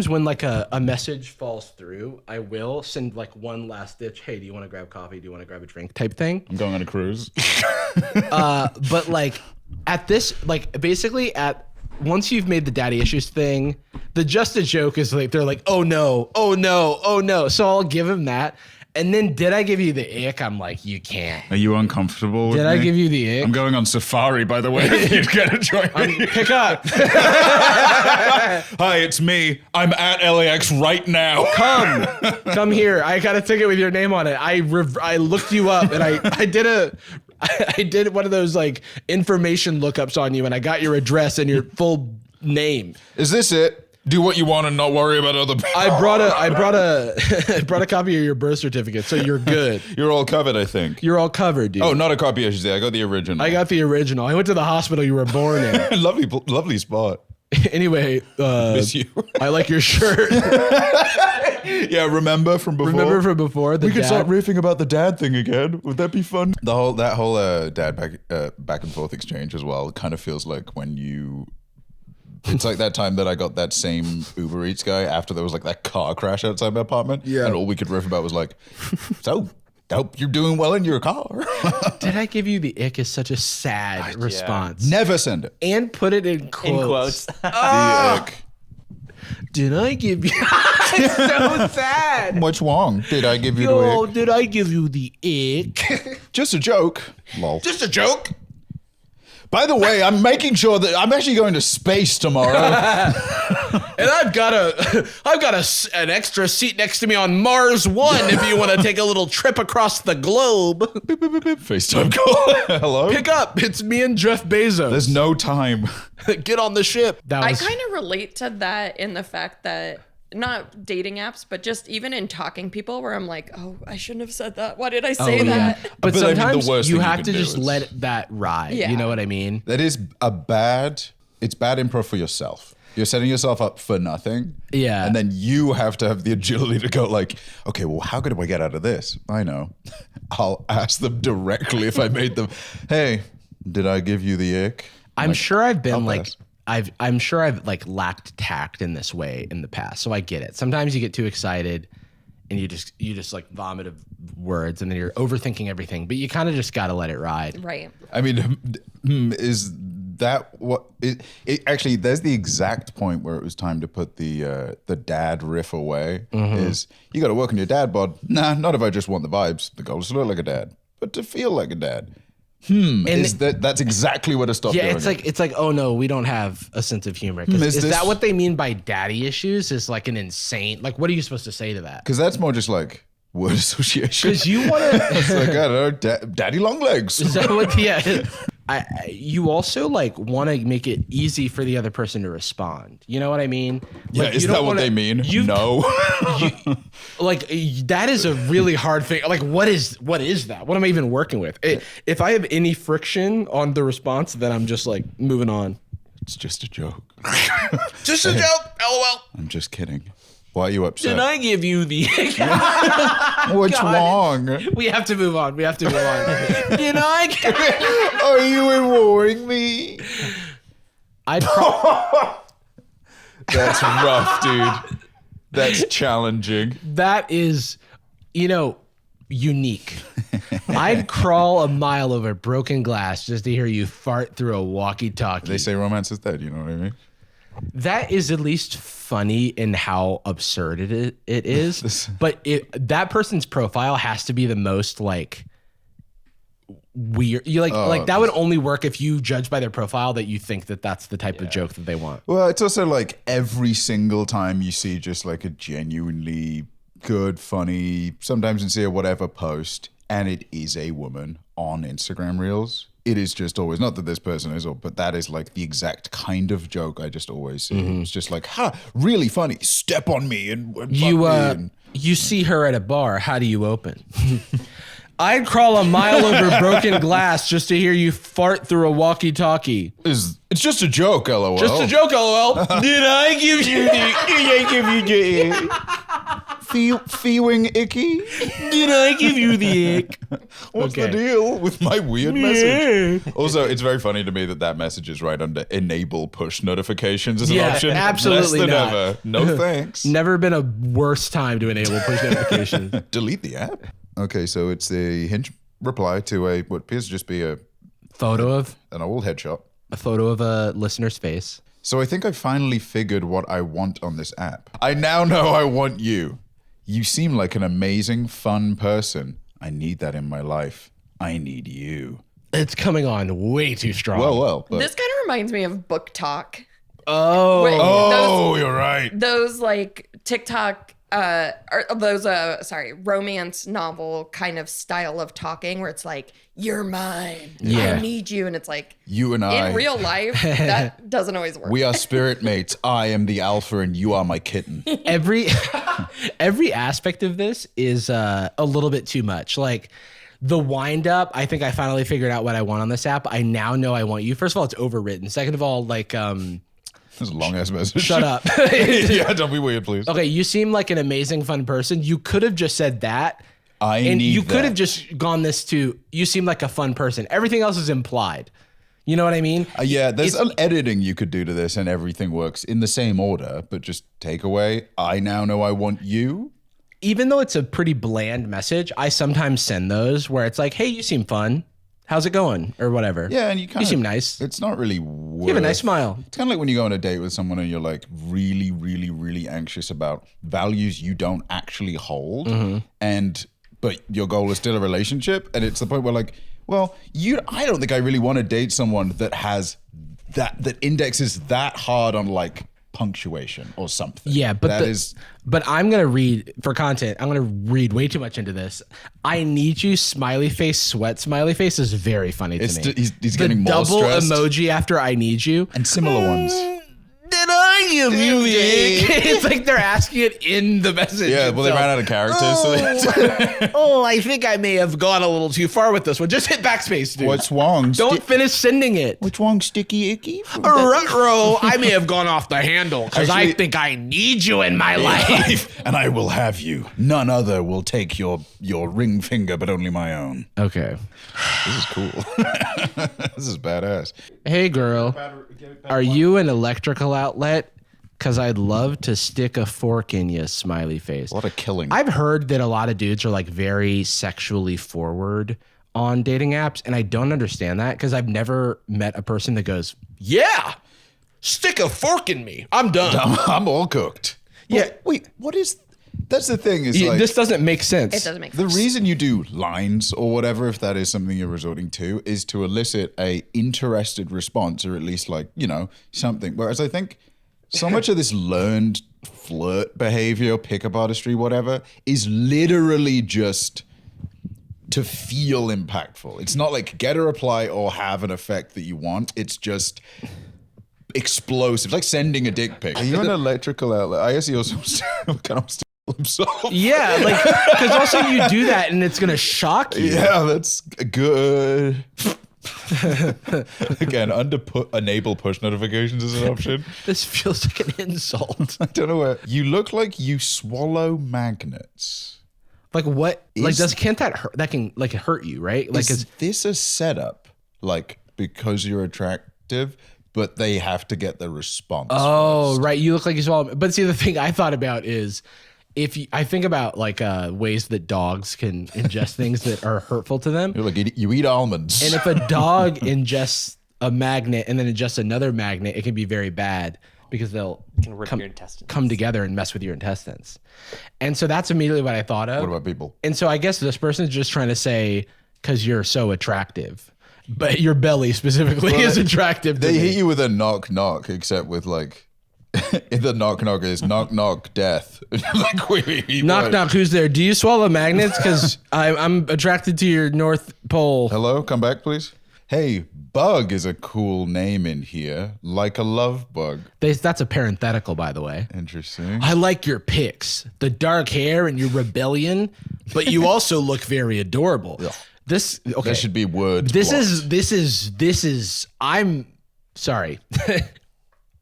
when like a message falls through, I will send like one last ditch, hey, do you want to grab coffee? Do you want to grab a drink type thing? I'm going on a cruise. But like at this, like basically once you've made the daddy issues thing, the just a joke is like, they're like, oh no. So I'll give him that. And then did I give you the ick? I'm like, you can't. Are you uncomfortable with Did I give you the ick? I'm going on safari, by the way, if you'd get to join me. Pick up. Hi, it's me. I'm at LAX right now. Come here. I got a ticket with your name on it. I looked you up and I did one of those like information lookups on you and I got your address and your full name. Is this it? Do what you want and not worry about other people. I brought a copy of your birth certificate, so you're good. You're all covered, I think. You're all covered, dude. Oh, not a copy, I should say. I got the original. I got the original. I went to the hospital you were born in. Lovely spot. Anyway, Miss you. I like your shirt. Yeah, remember from before? Remember from before? We could start riffing about the dad thing again. Would that be fun? That whole dad back and forth exchange as well kind of feels like when you... It's like that time that I got that same Uber Eats guy after there was like that car crash outside my apartment. Yeah. And all we could riff about was like, so, hope you're doing well in your car. Did I give you the ick is such a sad response. Never send it. And put it in quotes. The ick. Did I give you... It's so sad. What's wrong? Did I give you the ick? Did I give you the ick? Just a joke. Lol. Just a joke. By the way, I'm making sure that I'm actually going to space tomorrow. And I've got an extra seat next to me on Mars 1 if you want to take a little trip across the globe. FaceTime call. Hello? Pick up. It's me and Jeff Bezos. There's no time. Get on the ship. I kind of relate to that in the fact that not dating apps, but just even in talking people where I'm like, oh, I shouldn't have said that. Why did I say that? But But I mean, the sometimes worst you thing you have can to do just is- let that ride. Yeah. You know what I mean? That is it's bad improv for yourself. You're setting yourself up for nothing. Yeah. And then you have to have the agility to go like, okay, well, how do I get out of this? I know. I'll ask them directly if I made them, hey, did I give you the ick? I'm sure I've been I'll like, pass. I'm sure I've like lacked tact in this way in the past. So I get it. Sometimes you get too excited and you just like vomit of words and then you're overthinking everything, but you kind of just got to let it ride. Right. I mean, is that what it actually, there's the exact point where it was time to put the dad riff away. Is you got to work on your dad bod. Nah, not if I just want the vibes. The goal is to look like a dad, but to feel like a dad. Is that's exactly what to stop doing. Yeah, it's like, oh no, we don't have a sense of humor. Is that what they mean by daddy issues? Is like an insane, like what are you supposed to say to that? Because that's more just like word association. Because you want to, It's like, I don't know, daddy long legs. is that what? Yeah, you also like want to make it easy for the other person to respond. You know what I mean? Yeah, Like, is you that don't what wanna- they mean? you- No. Like that is a really hard thing. Like what is that? What am I even working with? If I have any friction on the response, then I'm just like moving on. It's just a joke. Just a joke. LOL. I'm just kidding. Why are you upset? Did I give you the? What's God. wrong? We have to move on. Did I? Are you ignoring me? I'd That's rough, dude. That's challenging. that is, unique. I'd crawl a mile over broken glass just to hear you fart through a walkie-talkie. They say romance is dead, you know what I mean? That is at least funny in how absurd it is. But that person's profile has to be the most like weird. You like that would only work if you judge by their profile that you think that that's the type of joke that they want. Well, it's also like every single time you see just like a genuinely good, funny, sometimes sincere, whatever post, and it is a woman on Instagram Reels. It is just always, not that this person is, but that is like the exact kind of joke I just always see. It's just like, really funny. Step on me and fuck me. And You see her at a bar. How do you open? I'd crawl a mile over broken glass just to hear you fart through a walkie-talkie. is It's just a joke, lol. Just a joke, lol. Did I give you the Feeling icky? Did I give you the ick? What's the deal with my weird message? Also, it's very funny to me that message is right under enable push notifications as an option. Absolutely Less than not. ever. No thanks. Never been a worse time to enable push notifications. Delete the app. Okay, so it's the Hinge reply to what appears to just be an old headshot. A photo of a listener's face. So I think I finally figured what I want on this app. I now know I want you. You seem like an amazing, fun person. I need that in my life. I need you. It's coming on way too strong. Well. This kind of reminds me of book talk. You're right. Those like TikTok, romance novel kind of style of talking where it's like, you're mine. Yeah. I need you. And it's like, You and I. in real life, that doesn't always work. We are spirit mates. I am the alpha and you are my kitten. Every aspect of this is a little bit too much. Like the wind up, I think I finally figured out what I want on this app. I now know I want you. First of all, it's overwritten. Second of all, like That's a long ass message. shut up. Yeah, don't be weird, please. Okay, you seem like an amazing, fun person. You could have just said that. You could have just gone this to, you seem like a fun person. Everything else is implied. You know what I mean? Yeah, there's an editing you could do to this and everything works in the same order, but just take away, I now know I want you. Even though it's a pretty bland message, I sometimes send those where it's like, hey, you seem fun. How's it going? Or whatever. Yeah, and you seem nice. It's not really You have a nice smile. It's kind of like when you go on a date with someone and you're like really, really, really anxious about values you don't actually hold. But your goal is still a relationship. And it's the point where like, well, I don't think I really want to date someone that has that indexes that hard on like punctuation or something. Yeah, but I'm gonna read for content. I'm gonna read way too much into this. I need you smiley face sweat smiley face is very funny to me. He's getting more double stressed. emoji after I need you And similar ones. Did I give you ick? It's like they're asking it in the message. Yeah, well, they ran out of characters. So I think I may have gone a little too far with this one. Just hit backspace, dude. What's wrong? Don't finish sending it. What's wrong, Sticky Icky? Ruh-roh, I may have gone off the handle because I Actually- think I need you in my life. And I will have you. None other will take your ring finger, but only my own. Okay. This is cool. This is badass. Hey, girl. Are you an electrical outlet? Because I'd love to stick a fork in you, smiley face. A lot of killing. I've heard that a lot of dudes are like very sexually forward on dating apps, and I don't understand that because I've never met a person that goes, yeah, stick a fork in me. I'm done. I'm all cooked. Yeah. But wait, what is... That's the thing is like... This doesn't make sense. It doesn't make The sense. reason you do lines or whatever, if that is something you're resorting to, is to elicit a interested response or at least like, something. Whereas I think so much of this learned flirt behavior, pickup artistry, whatever, is literally just to feel impactful. It's not like get a reply or have an effect that you want. It's just explosive. It's like sending a dick pic. Are you an electrical outlet? I guess he also kind of himself. Yeah, like, because also you do that and it's going to shock you. Yeah, that's good. Again, enable push notifications is an option. This feels like an insult. I don't know where. You look like you swallow magnets. Like what? Can't that hurt? That can like hurt you, right? Like, Is this a setup? Like, because you're attractive, but they have to get the response. oh, first. right. You look like you swallow. But see, the thing I thought about is I think about like ways that dogs can ingest things that are hurtful to them. You're like, you eat almonds. And if a dog ingests a magnet and then ingests another magnet, it can be very bad because they'll Can rip your intestines. come together and mess with your intestines. And so that's immediately what I thought of. What about people? And so I guess this person's just trying to say, because you're so attractive, but your belly specifically is attractive. They to me. hit you with a knock knock, except with like, the knock knock is knock knock death. Like, wait, Knock what? knock. Who's there? Do you swallow magnets? Because I'm attracted to your North Pole. Hello, come back, please. Hey, bug is a cool name in here, like a love bug. That's a parenthetical, by the way. Interesting. I like your pics, the dark hair and your rebellion, but you also look very adorable. This okay. That should be words. This blocked. is I'm sorry.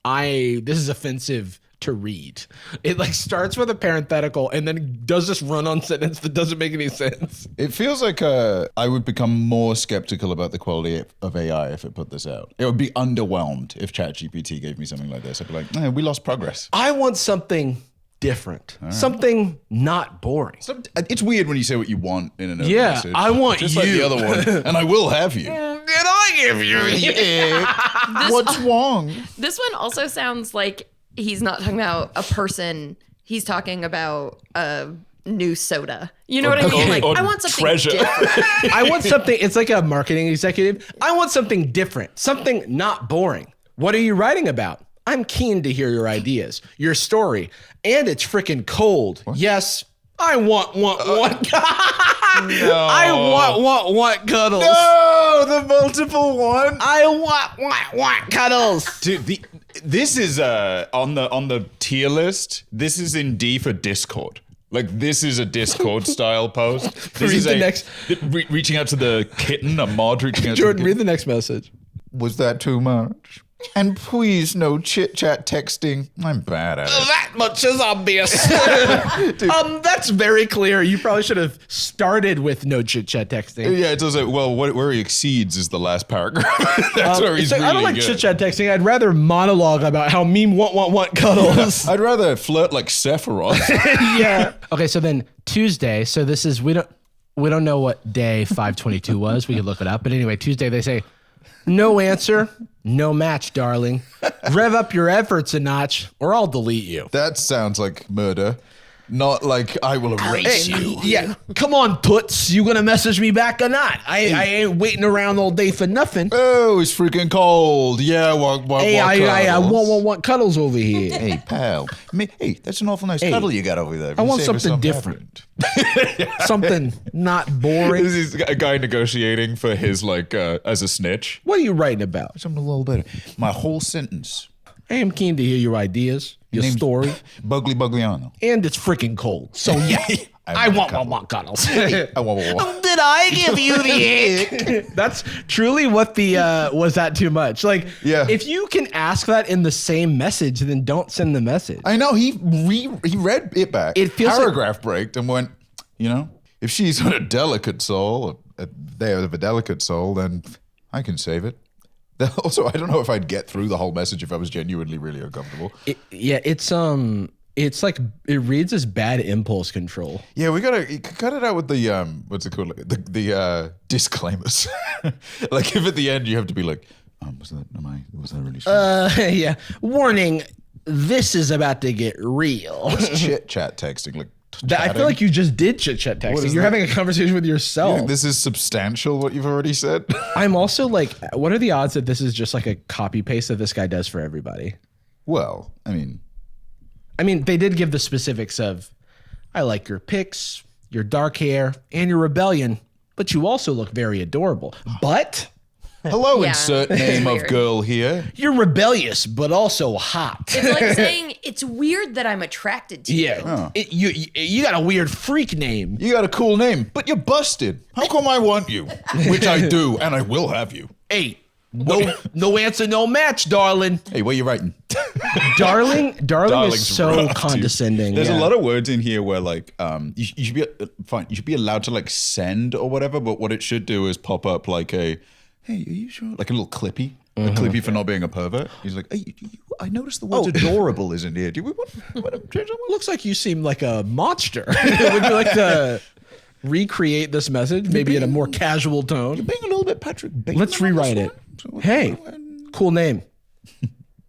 This is offensive to read. It like starts with a parenthetical and then does this run-on sentence that doesn't make any sense. It feels like I would become more skeptical about the quality of AI if it put this out. It would be underwhelmed if ChatGPT gave me something like this. I'd be like, we lost progress. I want something different, something not boring. It's weird when you say what you want in an open Yeah, message. I want just you. like the other one, and I will have you. Did I give you? What's wrong? This one also sounds like he's not talking about a person. He's talking about a new soda. You know what I mean? Like, I want something different. I want something. It's like a marketing executive. I want something different, something not boring. What are you writing about? I'm keen to hear your ideas, your story, and it's freaking cold. What? Yes, I want. No. I want cuddles. No, the multiple one. I want cuddles. Dude, this is on the tier list. This is in D for Discord. Like, this is a Discord style post. This is reaching out to the kitten, a mod reaching out Jordan, to the read the next message. Was that too much? And please, no chit-chat texting. I'm bad at it. That much is obvious. That's very clear. You probably should have started with no chit-chat texting. Yeah, it does. Well, where he exceeds is the last paragraph. That's where he's really I don't like good. chit-chat texting. I'd rather monologue about how meme want cuddles. I'd rather flirt like Sephiroth. Yeah. Okay, so then Tuesday. So this is we don't know what day 522 was. We could look it up. But anyway, Tuesday they say, no answer, no match, darling. Rev up your efforts a notch, or I'll delete you. That sounds like murder. Not like I will erase you. Yeah, come on, Toots. You gonna message me back or not? I ain't waiting around all day for nothing. Oh, it's freaking cold. Yeah, what I want cuddles over here. Hey, pal. Hey, that's an awful nice cuddle you got over there. I want something different. Something not boring. This is a guy negotiating for his, as a snitch. What are you writing about? Something a little better. My whole sentence. I am keen to hear your ideas, your story. Bugliano. And it's freaking cold. So yeah, I want cuddles. I want. Did I give you the ick? That's truly what the was that too much? Like, yeah. If you can ask that in the same message, then don't send the message. I know he read it back. It feels paragraph braked and went, if she's on a delicate soul, they have a delicate soul, then I can save it. Also, I don't know if I'd get through the whole message if I was genuinely really uncomfortable. It's like it reads as bad impulse control. Yeah, we gotta cut it out with the what's it called? The disclaimers. Like if at the end you have to be like, was that really strange? Yeah. Warning, this is about to get real. What's chit chat texting? Like I feel like you just did chit chat texting. You're having a conversation with yourself. You think this is substantial what you've already said? I'm also like, what are the odds that this is just like a copy paste that this guy does for everybody? Well, I mean, they did give the specifics of, I like your pics, your dark hair, and your rebellion, but you also look very adorable. But hello, Yeah, insert name of weird. girl here. you're rebellious, but also hot. It's like saying it's weird that I'm attracted to you. Yeah, you got a weird freak name. You got a cool name, but you're busted. How come I want you? Which I do, and I will have you. Hey, no answer, no match, darling. Hey, what are you writing? Darling Darling's is so rough, dude. condescending. There's yeah. a lot of words in here where you should be fine. You should be allowed to send or whatever, but what it should do is pop up like a, hey, are you sure? Like a little clippy. A clippy for not being a pervert. He's like, hey, I noticed the word adorable isn't here. Do we want to change that one? Looks like you seem like a monster. Would you like to recreate this message, maybe in a more casual tone? You're being a little bit Patrick Bateman. Let's rewrite it. Hey, cool name.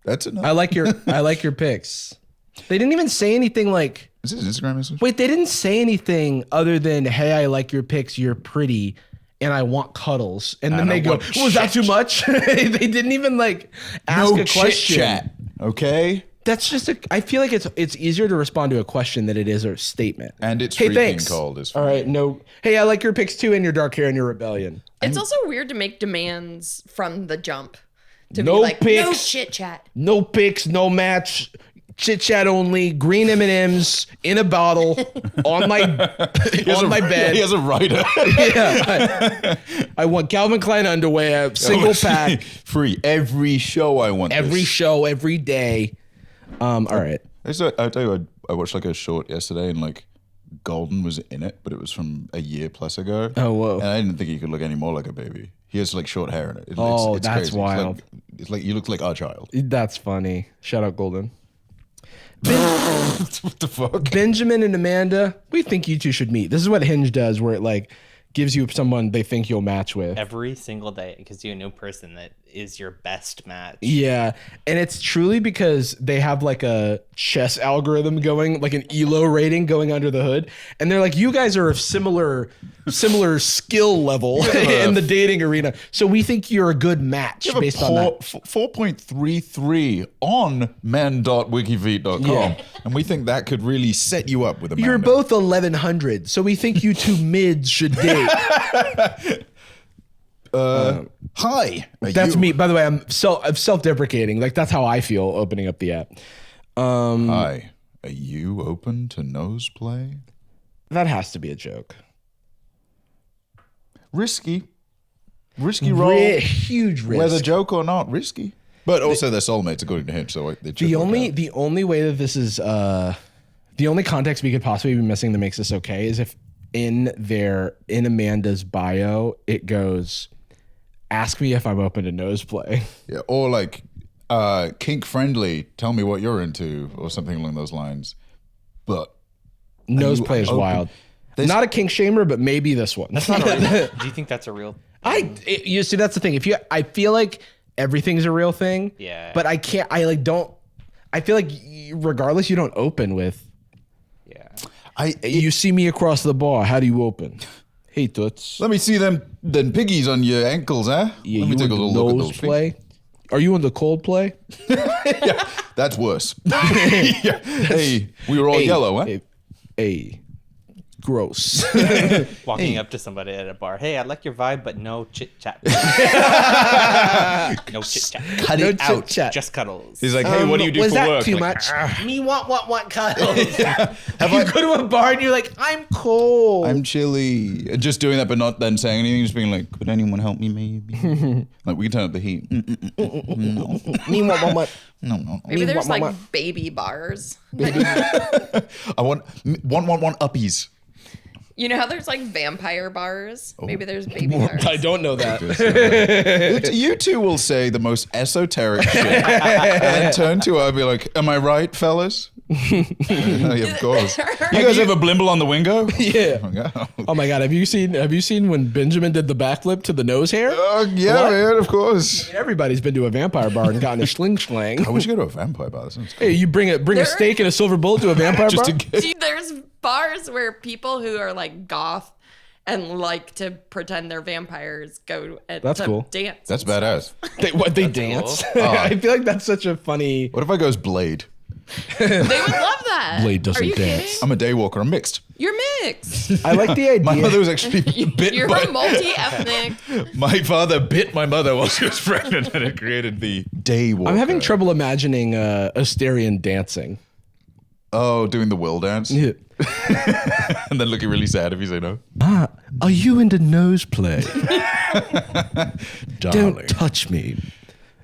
That's enough. I like your pics. They didn't even say anything like. Is this an Instagram message? Wait, they didn't say anything other than, hey, I like your pics. You're pretty. And I want cuddles. And then they go, was that too much? They didn't even ask a question. Chat, okay? That's just I feel like it's easier to respond to a question than it is a statement. And it's hey, freaking thanks. cold as All right, no. Hey, I like your pics too and your dark hair and your rebellion. It's also weird to make demands from the jump. To No be like, pics. no chit chat. No pics, no match. chit chat only, green M&Ms in a bottle on my bed. He has a writer. Yeah, I want Calvin Klein underwear, single pack, free every show. I want every this. show, every day. All right. I'll tell you, I watched like a short yesterday, and like Golden was in it, but it was from a year plus ago. Oh, whoa! And I didn't think he could look any more like a baby. He has like short hair in it. That's crazy. wild. It's like he looks like our child. That's funny. Shout out Golden. What the fuck? Benjamin and Amanda, we think you two should meet. This is what Hinge does, where it like gives you someone they think you'll match with. Every single day, it gives you a new person that is your best match. Yeah, and it's truly because they have like a chess algorithm going, like an ELO rating going under the hood, and they're like, you guys are of similar skill level in the dating arena, so we think you're a good match based on that. 4.33 on men.wikifeet.com, Yeah. and we think that could really set you up with a man. You're both 1100, so we think you two mids should date. Hi. That's me. By the way, I'm self-deprecating. Like that's how I feel opening up the app. Hi. Are you open to nose play? That has to be a joke. Risky role. Huge risk. Whether joke or not, risky. But also they're soulmates according to Hinge. So the only way that this is the only context we could possibly be missing that makes this okay is if in Amanda's bio it goes, ask me if I'm open to nose play. Yeah, or like kink friendly, tell me what you're into, or something along those lines. But nose play is wild. Not a kink shamer, but maybe this one. That's not a real. Do you think that's a real? You see, that's the thing. I feel like everything's a real thing. Yeah. But I can't. I feel like regardless, you don't open with. Yeah. You see me across the bar. How do you open? Hey, toots. let me see them piggies on your ankles, huh? Yeah, let me you take a into little look at nose those play? Are you into cold play? Yeah, that's worse. Yeah. Hey, we were all yellow, huh? Hey, gross. Walking up to somebody at a bar. Hey, I like your vibe, but no chit chat. No chit chat. Cut No it out. chit-chat. Just cuddles. He's like, hey, what do you do was for that work? too Like, much? Me want cuddles. Have You I- go to a bar and you're like, I'm cold. I'm chilly. Just doing that, but not then saying anything. Just being like, could anyone help me? Maybe. Like we can turn up the heat. No. Me want. No. Maybe there's what- like baby bars. I want uppies. You know how there's like vampire bars? Maybe there's baby bars. I don't know that. You two will say the most esoteric shit, and then turn to her and be like, "Am I right, fellas?" Yeah, of course. You guys have a blimble on the wingo? Yeah. Oh, God. Oh my god, have you seen when Benjamin did the backflip to the nose hair? Yeah, What? man, of course. Everybody's been to a vampire bar and gotten a sling. I wish you go to a vampire bar. That sounds cool. Hey, you bring a steak and a silver bullet to a vampire Just bar? in case. Dude, there's bars where people who are like goth and like to pretend they're vampires go That's to cool. dance. That's badass. They dance? I feel like that's such a funny. What if I goes Blade? They would love that. Blade doesn't Are you dance. kidding? I'm a day walker. I'm mixed. You're mixed. I like the idea. My mother was actually bit You're by... a multi-ethnic. My father bit my mother while she was pregnant, and it created the day walker. I'm having trouble imagining Asterion dancing. Oh, doing the will dance? Yeah. And then looking really sad if you say no. Are you into nose play? Darling. Don't touch me.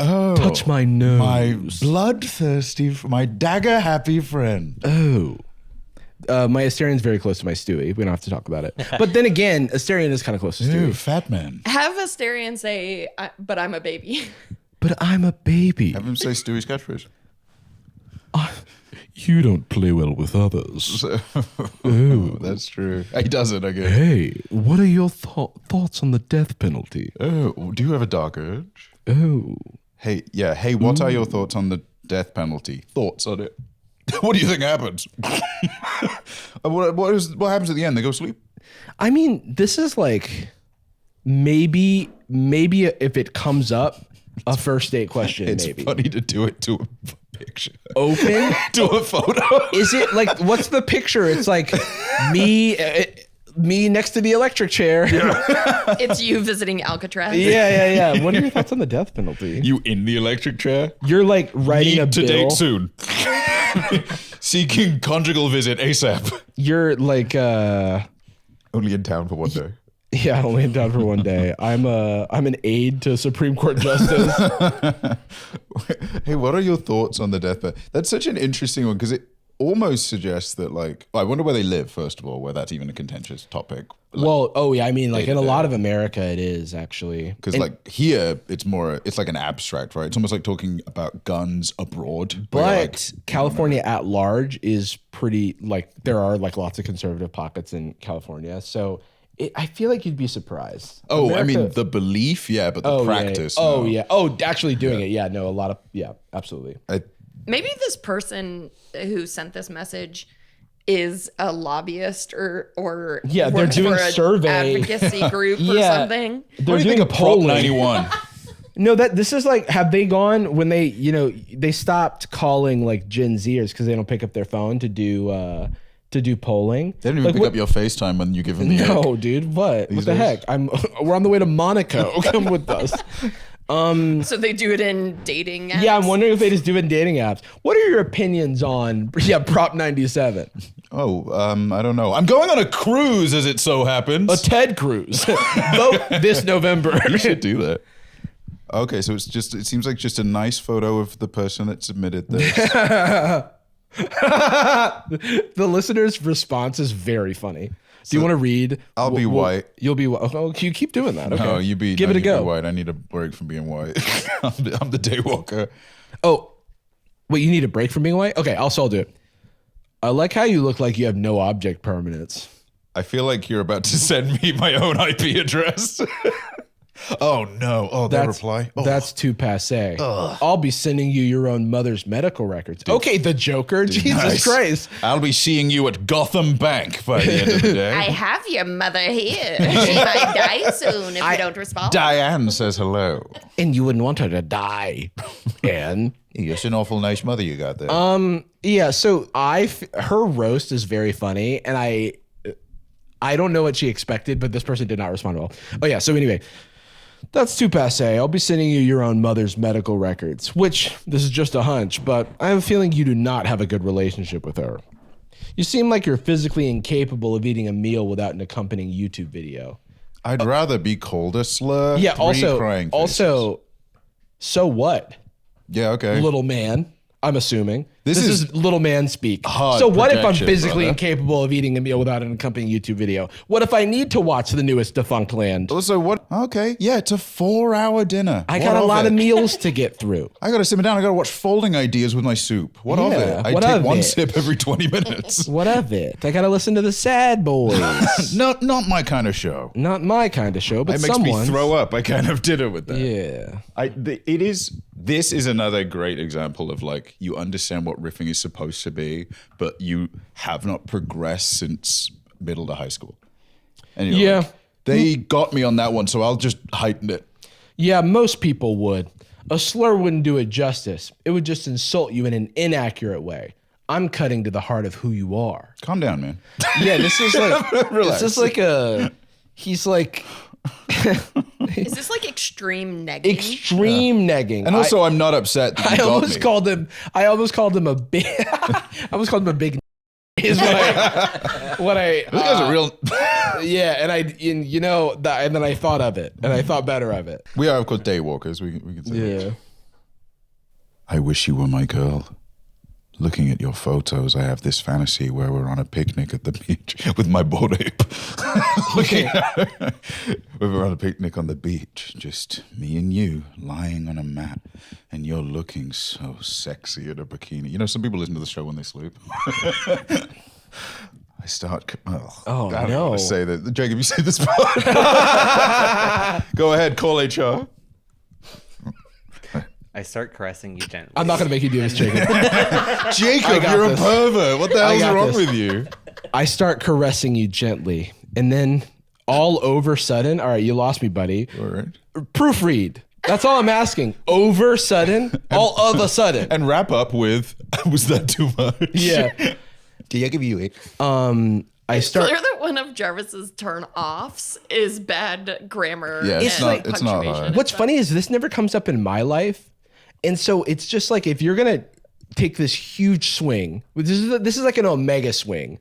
Oh, Touch my nose. my bloodthirsty, my dagger happy friend. Oh. My Asterian's very close to my Stewie. We don't have to talk about it. But then again, Asterion is kind of close to Ooh, Stewie. fat man. Have Asterion say, but I'm a baby. But I'm a baby. Have him say Stewie's catchphrase. You don't play well with others. Oh, that's true. He doesn't, I guess. Hey, what are your thoughts on the death penalty? Oh, do you have a dark urge? Oh. Hey, yeah. Hey, what are your thoughts on the death penalty? Thoughts on it? What do you think happens? What happens at the end? They go sleep? I mean, this is like maybe if it comes up, a first date question. It's maybe funny to do it to a picture. open. To a photo. Is it like what's the picture? It's like me next to the electric chair. It's you visiting Alcatraz. Yeah. What are your thoughts on the death penalty? You in the electric chair? You're like writing a Need to bill. date soon. Seeking conjugal visit ASAP. You're like Only in town for one day. Yeah, only in town for one day. I'm an aide to Supreme Court Justice. Hey, what are your thoughts on the death penalty? That's such an interesting one because it almost suggests that, like, I wonder where they live, first of all, where that's even a contentious topic. Like, I mean, like in a lot of America, it is actually. Because like here, it's like an abstract, right? It's almost like talking about guns abroad. But like, California at large is pretty, like, there are like lots of conservative pockets in California. So I feel like you'd be surprised. Oh, I mean, the belief, yeah, but the practice. Yeah. Oh, yeah. Oh, actually doing it. Yeah, no, absolutely. Maybe this person who sent this message is a lobbyist or they're works doing for a survey advocacy group or something. They're doing a Prop 91. No, this is like, have they gone when they, they stopped calling like Gen Zers because they don't pick up their phone to do polling. They don't even pick up your FaceTime when you give them the No, dude, what the heck? We're on the way to Monaco. Come with us. So they do it in dating apps? Yeah, I'm wondering if they just do it in dating apps. What are your opinions on Prop 97? Oh, I don't know. I'm going on a cruise, as it so happens. A TED cruise. Vote this November. You should do that. Okay, so it seems like just a nice photo of the person that submitted this. The listener's response is very funny. Do you want to read? I'll be white. You'll be white. Oh, you keep doing that. Okay. No, Give it a go. White. I need a break from being white. I'm the daywalker. Oh, wait, you need a break from being white? Okay, I'll do it. I like how you look like you have no object permanence. I feel like you're about to send me my own IP address. Oh no! Oh, that reply. Oh. That's too passe. I'll be sending you your own mother's medical records. Okay, the Joker. Jesus Christ! I'll be seeing you at Gotham Bank by the end of the day. I have your mother here. She might die soon if you don't respond. Diane says hello, and you wouldn't want her to die. And yes, an awful nice mother you got there. Yeah. So her roast is very funny, and I don't know what she expected, but this person did not respond well. Oh yeah. So anyway. That's too passe. I'll be sending you your own mother's medical records, which this is just a hunch, but I have a feeling you do not have a good relationship with her. You seem like you're physically incapable of eating a meal without an accompanying YouTube video. I'd rather be called a slur. Yeah, also, so what? Yeah, okay. Little man, I'm assuming. This is little man speak. Hard so what if I'm projection, physically brother. incapable of eating a meal without an accompanying YouTube video? What if I need to watch the newest Defunct Land? Also, what? Okay, yeah, it's a 4-hour dinner. I got a lot of meals to get through. I got to sit down. I got to watch Folding Ideas with my soup. What of it? I take one sip every 20 minutes. What of it? I got to listen to the Sad Boys. Not my kind of show. Not my kind of show, but it makes me throw up. I kind of dinner with that. Yeah. This is another great example of, like, you understand what riffing is supposed to be, but you have not progressed since middle to high school. And you're like, they got me on that one, so I'll just heighten it. Yeah, most people would. A slur wouldn't do it justice. It would just insult you in an inaccurate way. I'm cutting to the heart of who you are. Calm down, man. Yeah, this is like this is like a he's like Is this like extreme negging? Extreme negging. And also, I'm not upset that you got me. I almost called him a big is what I this guy's a real yeah, and then I thought of it, and I thought better of it. We are, of course, daywalkers. We can say that. I wish you were my girl. Looking at your photos, I have this fantasy where we're on a picnic at the beach with my bored ape. We're on a picnic on the beach, just me and you lying on a mat, and you're looking so sexy in a bikini. You know, some people listen to the show when they sleep. I start. I don't want to say that. Jacob, you say this part. Go ahead, call HR. I start caressing you gently. I'm not going to make you do this, Jacob. Jacob, you're a pervert. What the hell's wrong with you? I start caressing you gently, and then all over sudden, all right, you lost me, buddy. All right. Proofread. That's all I'm asking. Over sudden, all of a sudden. And wrap up with, was that too much? Yeah. Did I give you it? It's clear that one of Jarvis's turn-offs is bad grammar. Yeah, it's not hard. What's funny is this never comes up in my life. And so it's just like, if you're going to, take this huge swing. This is like an omega swing.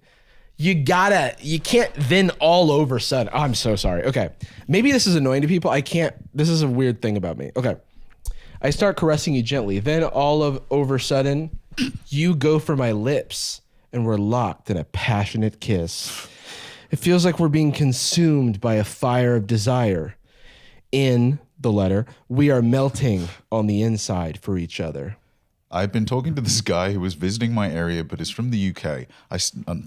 You can't then all over sudden. Oh, I'm so sorry. Okay. Maybe this is annoying to people. This is a weird thing about me. Okay. I start caressing you gently. Then over sudden, you go for my lips and we're locked in a passionate kiss. It feels like we're being consumed by a fire of desire. In the letter, we are melting on the inside for each other. I've been talking to this guy who was visiting my area, but is from the UK.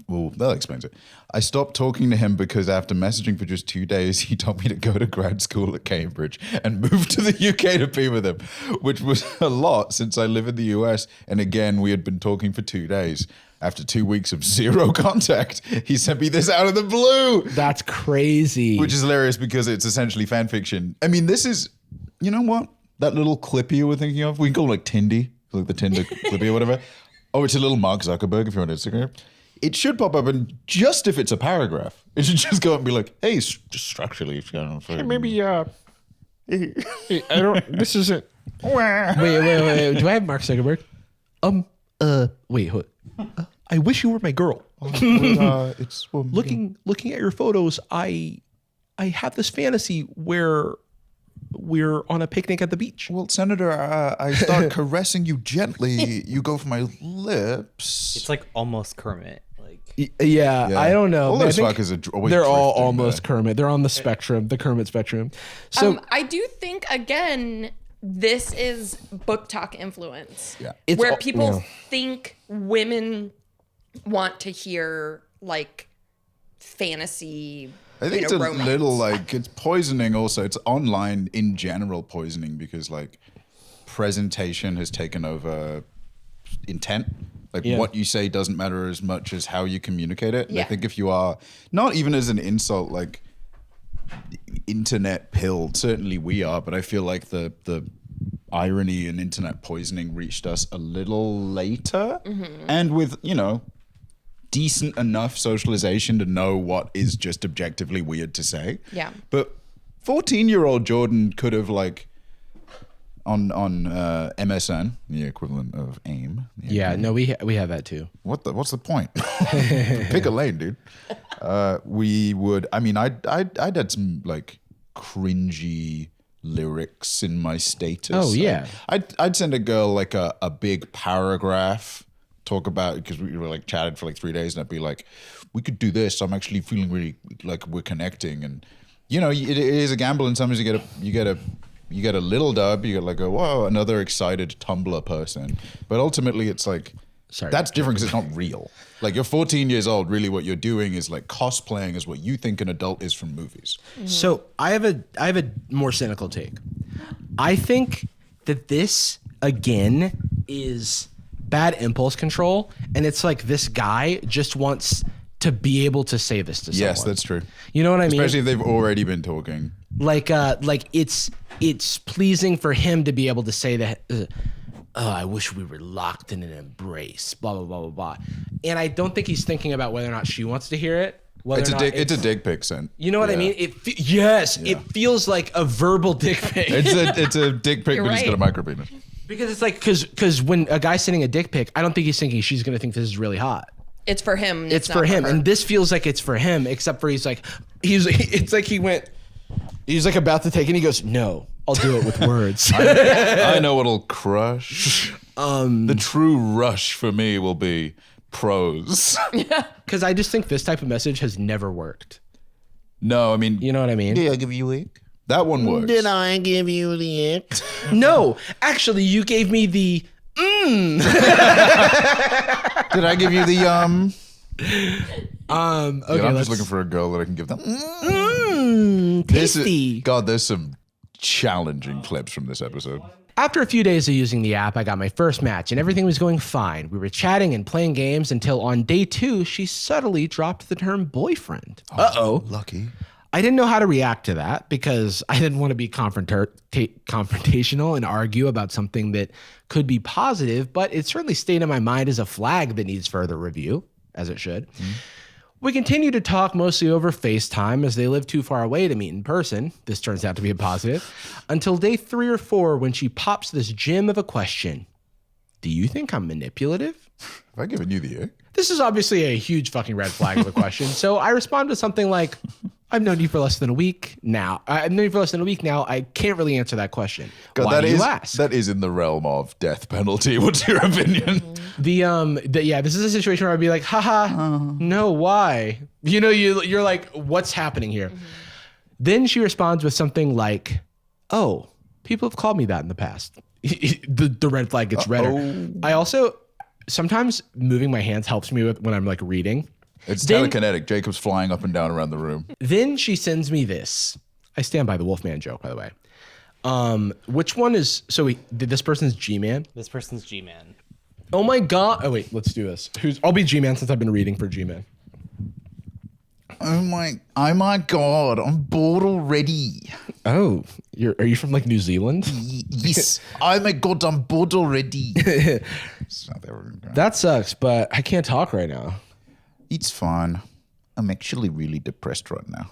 Well, that explains it. I stopped talking to him because after messaging for just 2 days, he told me to go to grad school at Cambridge and move to the UK to be with him, which was a lot since I live in the US. And again, we had been talking for 2 days. After 2 weeks of zero contact, he sent me this out of the blue. That's crazy. Which is hilarious because it's essentially fan fiction. I mean, this is, you know what? That little Clippy you were thinking of, we can call it like Tindy. Like the Tinder Clippy or whatever. Oh, it's a little Mark Zuckerberg if you're on Instagram. It should pop up, and just if it's a paragraph, it should just go up and be like, "Hey, just structurally, if you don't know, hey, maybe I don't. This isn't. Wait. Do I have Mark Zuckerberg? Wait. I wish you were my girl. It's looking at your photos. I have this fantasy where we're on a picnic at the beach. Well, Senator, I start caressing you gently. You go for my lips. It's like almost Kermit. Like yeah. I don't know. All those fuckers are always they're all drifting almost there. Kermit. They're on the spectrum, the Kermit spectrum. So I do think, again, this is book talk influence. Yeah. Where people think women want to hear like fantasy. I think it's a romance. little like it's poisoning also. It's online in general poisoning because like presentation has taken over intent. Like what you say doesn't matter as much as how you communicate it. And I think if you are not even as an insult, like internet pilled, certainly we are, but I feel like the irony and internet poisoning reached us a little later and with, you know, decent enough socialization to know what is just objectively weird to say. Yeah. But 14-year-old Jordan could have like on MSN, the equivalent of AIM. Yeah, no, we have that too. What's the point? Pick a lane, dude. We would. I mean, I'd had some like cringy lyrics in my status. Oh yeah. I'd send a girl like a big paragraph. Talk about because we were like chatted for like 3 days, and I'd be like, "We could do this. I'm actually feeling really like we're connecting." And you know, it is a gamble, and sometimes you get a little dub. You get like whoa, another excited Tumblr person. But ultimately, it's like that's different because it's not real. Like you're 14 years old. Really, what you're doing is like cosplaying as what you think an adult is from movies. Mm-hmm. So I have a more cynical take. I think that this again is bad impulse control, and it's like this guy just wants to be able to say this to someone. Yes, that's true. You know what I mean? Especially if they've already been talking. Like it's pleasing for him to be able to say that. I wish we were locked in an embrace. Blah blah blah blah blah. And I don't think he's thinking about whether or not she wants to hear it. It's a dick pic sent. You know what I mean? It feels like a verbal dick pic. It's a dick pic, but he's got a micro penis. Because it's like because when a guy's sending a dick pic, I don't think he's thinking she's gonna think this is really hot. It's for him. It's for him, and this feels like it's for him. Except for it's like he's like about to take it, and he goes, "No, I'll do it with words." I know what'll crush. The true rush for me will be prose. Because I just think this type of message has never worked. No, I mean, you know what I mean? Did I give you ick? That one works. Did I give you the ick? No, actually, you gave me the Did I give you the Okay, I'm just looking for a girl that I can give them. Tasty. There's some challenging clips from this episode. After a few days of using the app, I got my first match, and everything was going fine. We were chatting and playing games until on day 2, she subtly dropped the term boyfriend. Uh-oh. Lucky. I didn't know how to react to that because I didn't want to be confrontational and argue about something that could be positive, but it certainly stayed in my mind as a flag that needs further review, as it should. Mm-hmm. We continued to talk mostly over FaceTime as they live too far away to meet in person. This turns out to be a positive. Until day 3 or 4 when she pops this gem of a question. do you think I'm manipulative? Have I given you the ick? This is obviously a huge fucking red flag of a question. So I respond to something like, I've known you for less than a week now. I've known you for less than a week now. I can't really answer that question. God, Why do you ask? That is in the realm of death penalty. What's your opinion? This is a situation where I'd be like, haha, no, why? You know, you're like, what's happening here? Then she responds with something like, oh, people have called me that in the past. the red flag gets redder. I also, sometimes moving my hands helps me when I'm like reading. It's telekinetic. Jacob's flying up and down around the room. Then she sends me this. I stand by the Wolfman joke, by the way. Which one is, this person's G-Man? This person's G-Man. Oh my God. Oh wait, let's do this. I'll be G-Man since I've been reading for G-Man. Oh my God, I'm bored already. Oh, are you from like New Zealand? Yes. Oh my God, I'm bored already. That sucks, but I can't talk right now. It's fine. I'm actually really depressed right now.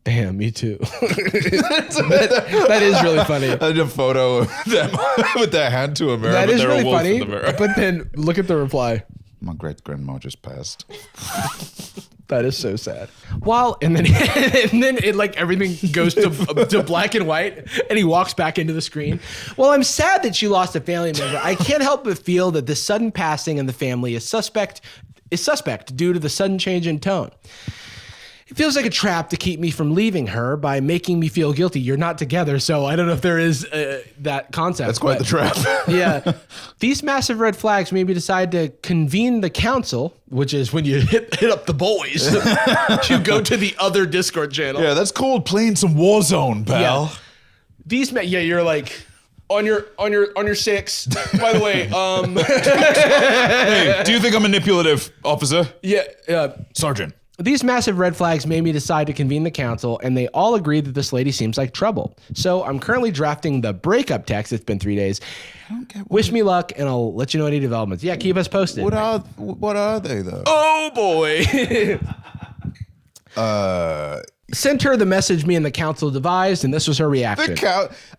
Damn, me too. that is really funny. I did a photo of them with their hand to a mirror. That is really funny. But then look at the reply. My great grandma just passed. That is so sad. And then it like everything goes to black and white, and he walks back into the screen. Well, I'm sad that she lost a family member. I can't help but feel that the sudden passing in the family is suspect due to the sudden change in tone. It feels like a trap to keep me from leaving her by making me feel guilty. You're not together, so I don't know if there is that concept. That's quite the trap. Yeah. These massive red flags made me decide to convene the council, which is when you hit up the boys to go to the other Discord channel. Yeah, that's called playing some Warzone, pal. Yeah. You're like on your six. By the way, hey, do you think I'm manipulative, officer? Yeah, Sergeant. These massive red flags made me decide to convene the council, and they all agreed that this lady seems like trouble. So I'm currently drafting the breakup text. It's been 3 days. Wish me luck, and I'll let you know any developments. Yeah, keep us posted. What are they though? Oh boy. Sent her the message me and the council devised, and this was her reaction.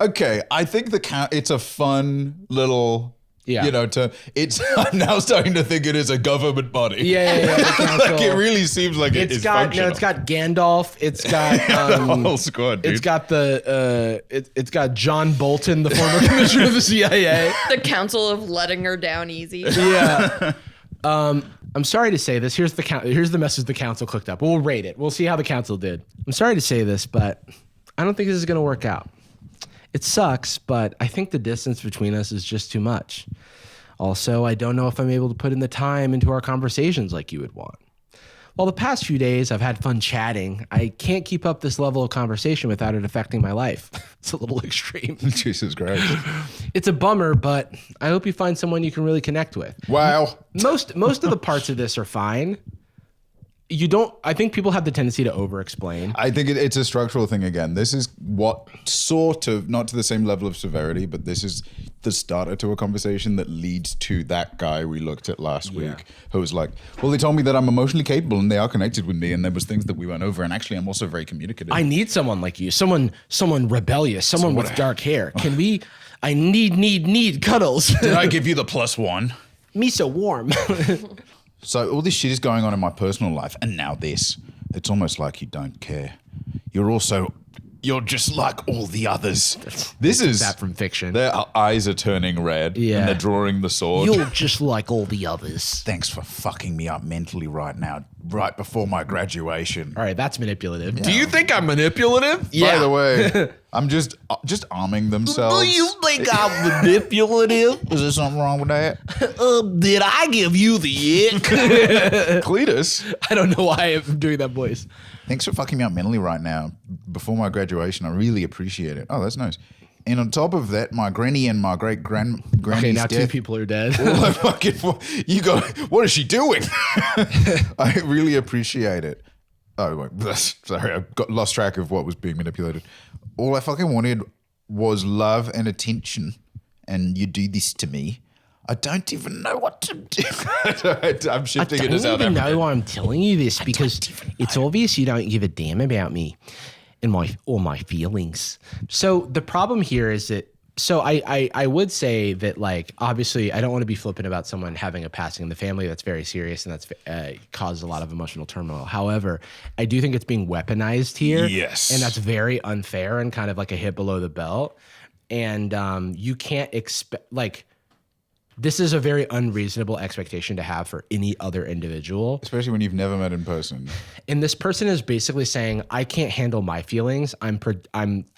Okay, I think it's a fun little. Yeah. I'm now starting to think it is a government body. Yeah. Like it really seems like it's functional. It's got Gandalf. It's got the whole squad, dude. It's got it's got John Bolton, the former commissioner of the CIA. The council of letting her down easy. Yeah. I'm sorry to say this. Here's the message the council cooked up. We'll rate it. We'll see how the council did. I'm sorry to say this, but I don't think this is going to work out. It sucks, but I think the distance between us is just too much. Also, I don't know if I'm able to put in the time into our conversations like you would want. While the past few days I've had fun chatting, I can't keep up this level of conversation without it affecting my life. It's a little extreme. Jesus Christ. It's a bummer, but I hope you find someone you can really connect with. Wow. Most of the parts of this are fine. I think people have the tendency to over-explain. I think it's a structural thing again. This is what sort of, not to the same level of severity, but this is the starter to a conversation that leads to that guy we looked at last week who was like, well, they told me that I'm emotionally capable and they are connected with me and there was things that we went over and actually I'm also very communicative. I need someone like you, someone rebellious, someone with dark hair. I need cuddles. Did I give you the +1? Me so warm. So all this shit is going on in my personal life, and now this. It's almost like you don't care. You're just like all the others. This is that from fiction. Their eyes are turning red, and they're drawing the sword. You're just like all the others. Thanks for fucking me up mentally right now, right before my graduation. All right, that's manipulative. Yeah. Do you think I'm manipulative? Yeah. By the way, I'm just arming themselves. Do you think I'm manipulative? Is there something wrong with that? Did I give you the ick? Cletus. I don't know why I'm doing that voice. Thanks for fucking me up mentally right now before my graduation. I really appreciate it. Oh, that's nice. And on top of that, my granny and my great-granny's Okay, now death. 2 people are dead. You go, what is she doing? I really appreciate it. Oh, wait, sorry, I lost track of what was being manipulated. All I fucking wanted was love and attention, and you do this to me. I don't even know what to do. I'm shifting into South Africa. I don't even know why I'm telling you this because it's obvious you don't give a damn about me and my feelings. So the problem here is that So I would say that, like, obviously I don't want to be flippant about someone having a passing in the family. That's very serious, and that's caused a lot of emotional turmoil. However, I do think it's being weaponized here. Yes. And that's very unfair and kind of like a hit below the belt. And you can't expect, like, this is a very unreasonable expectation to have for any other individual. Especially when you've never met in person. And this person is basically saying, I can't handle my feelings. I'm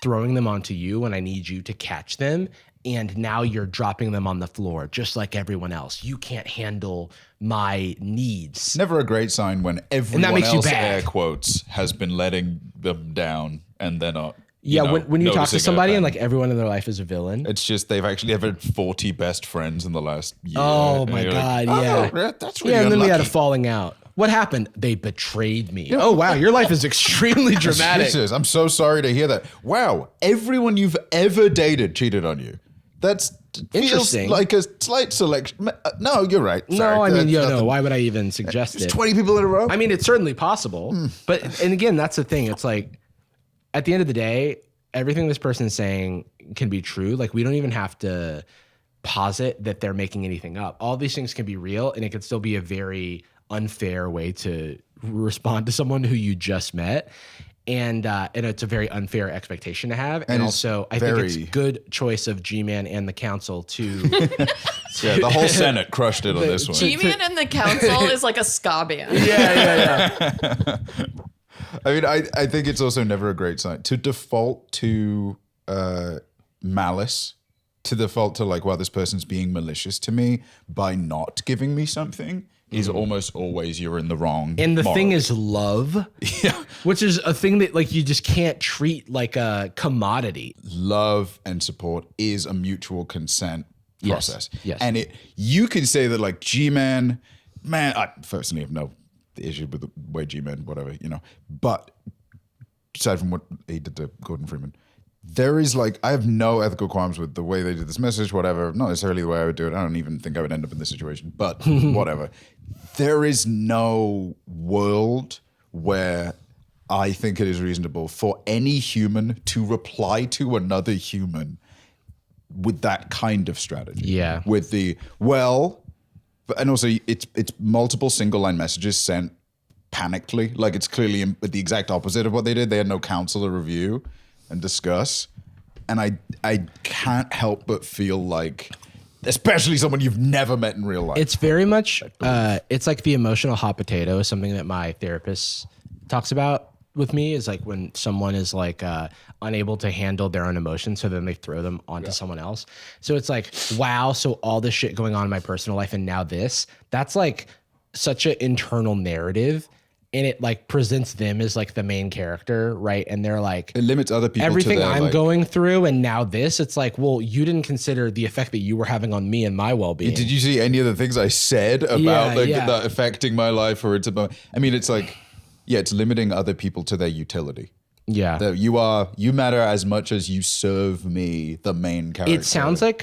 throwing them onto you and I need you to catch them. And now you're dropping them on the floor just like everyone else. You can't handle my needs. Never a great sign when everyone else, air quotes, has been letting them down and they're not. Yeah, when you talk to somebody and like everyone in their life is a villain. It's just they've actually had 40 best friends in the last year. Oh my God, yeah. That's really and then we had a unlucky. falling out. What happened? They betrayed me. Oh wow, your life is extremely dramatic. Jesus, I'm so sorry to hear that. Wow, everyone you've ever dated cheated on you. That's interesting. Feels like a slight selection. No, you're right. Sorry. No, I mean, no. Why would I even suggest it? 20 people in a row. I mean, it's certainly possible. But and again, that's the thing. It's like, at the end of the day, everything this person is saying can be true. Like, we don't even have to posit that they're making anything up. All these things can be real, and it could still be a very unfair way to respond to someone who you just met. And it's a very unfair expectation to have. And also, I think it's good choice of G-Man and the council to... Yeah, the whole Senate crushed it on this one. G-Man and the council is like a ska band. Yeah. I mean, I think it's also never a great sign to default to malice, to default to like, wow, this person's being malicious to me by not giving me something is almost always you're in the wrong. And the morally. thing is love, which is a thing that like you just can't treat like a commodity. Love and support is a mutual consent process. Yes. And you can say that like G-Man, I personally have no issue with the way G-Man, whatever, but aside from what he did to Gordon Freeman, there is like, I have no ethical qualms with the way they did this message, whatever, not necessarily the way I would do it. I don't even think I would end up in this situation, but whatever. There is no world where I think it is reasonable for any human to reply to another human with that kind of strategy. Yeah. With the, and also it's multiple single line messages sent panickedly. Like it's clearly the exact opposite of what they did. They had no counsel or review and discuss. And I can't help but feel like, especially someone you've never met in real life. It's very much, it's like the emotional hot potato is something that my therapist talks about with me, is like when someone is like unable to handle their own emotions, so then they throw them onto someone else. So it's like, wow, so all this shit going on in my personal life and now this, that's like such an internal narrative. And it like presents them as like the main character, right? And they're like, it limits other people everything to their, I'm like, going through, and now this. It's like, well, you didn't consider the effect that you were having on me and my well-being. Did you see any of the things I said about that affecting my life, or it's about? I mean, it's like, it's limiting other people to their utility. Yeah, that you matter as much as you serve me, the main character. It sounds like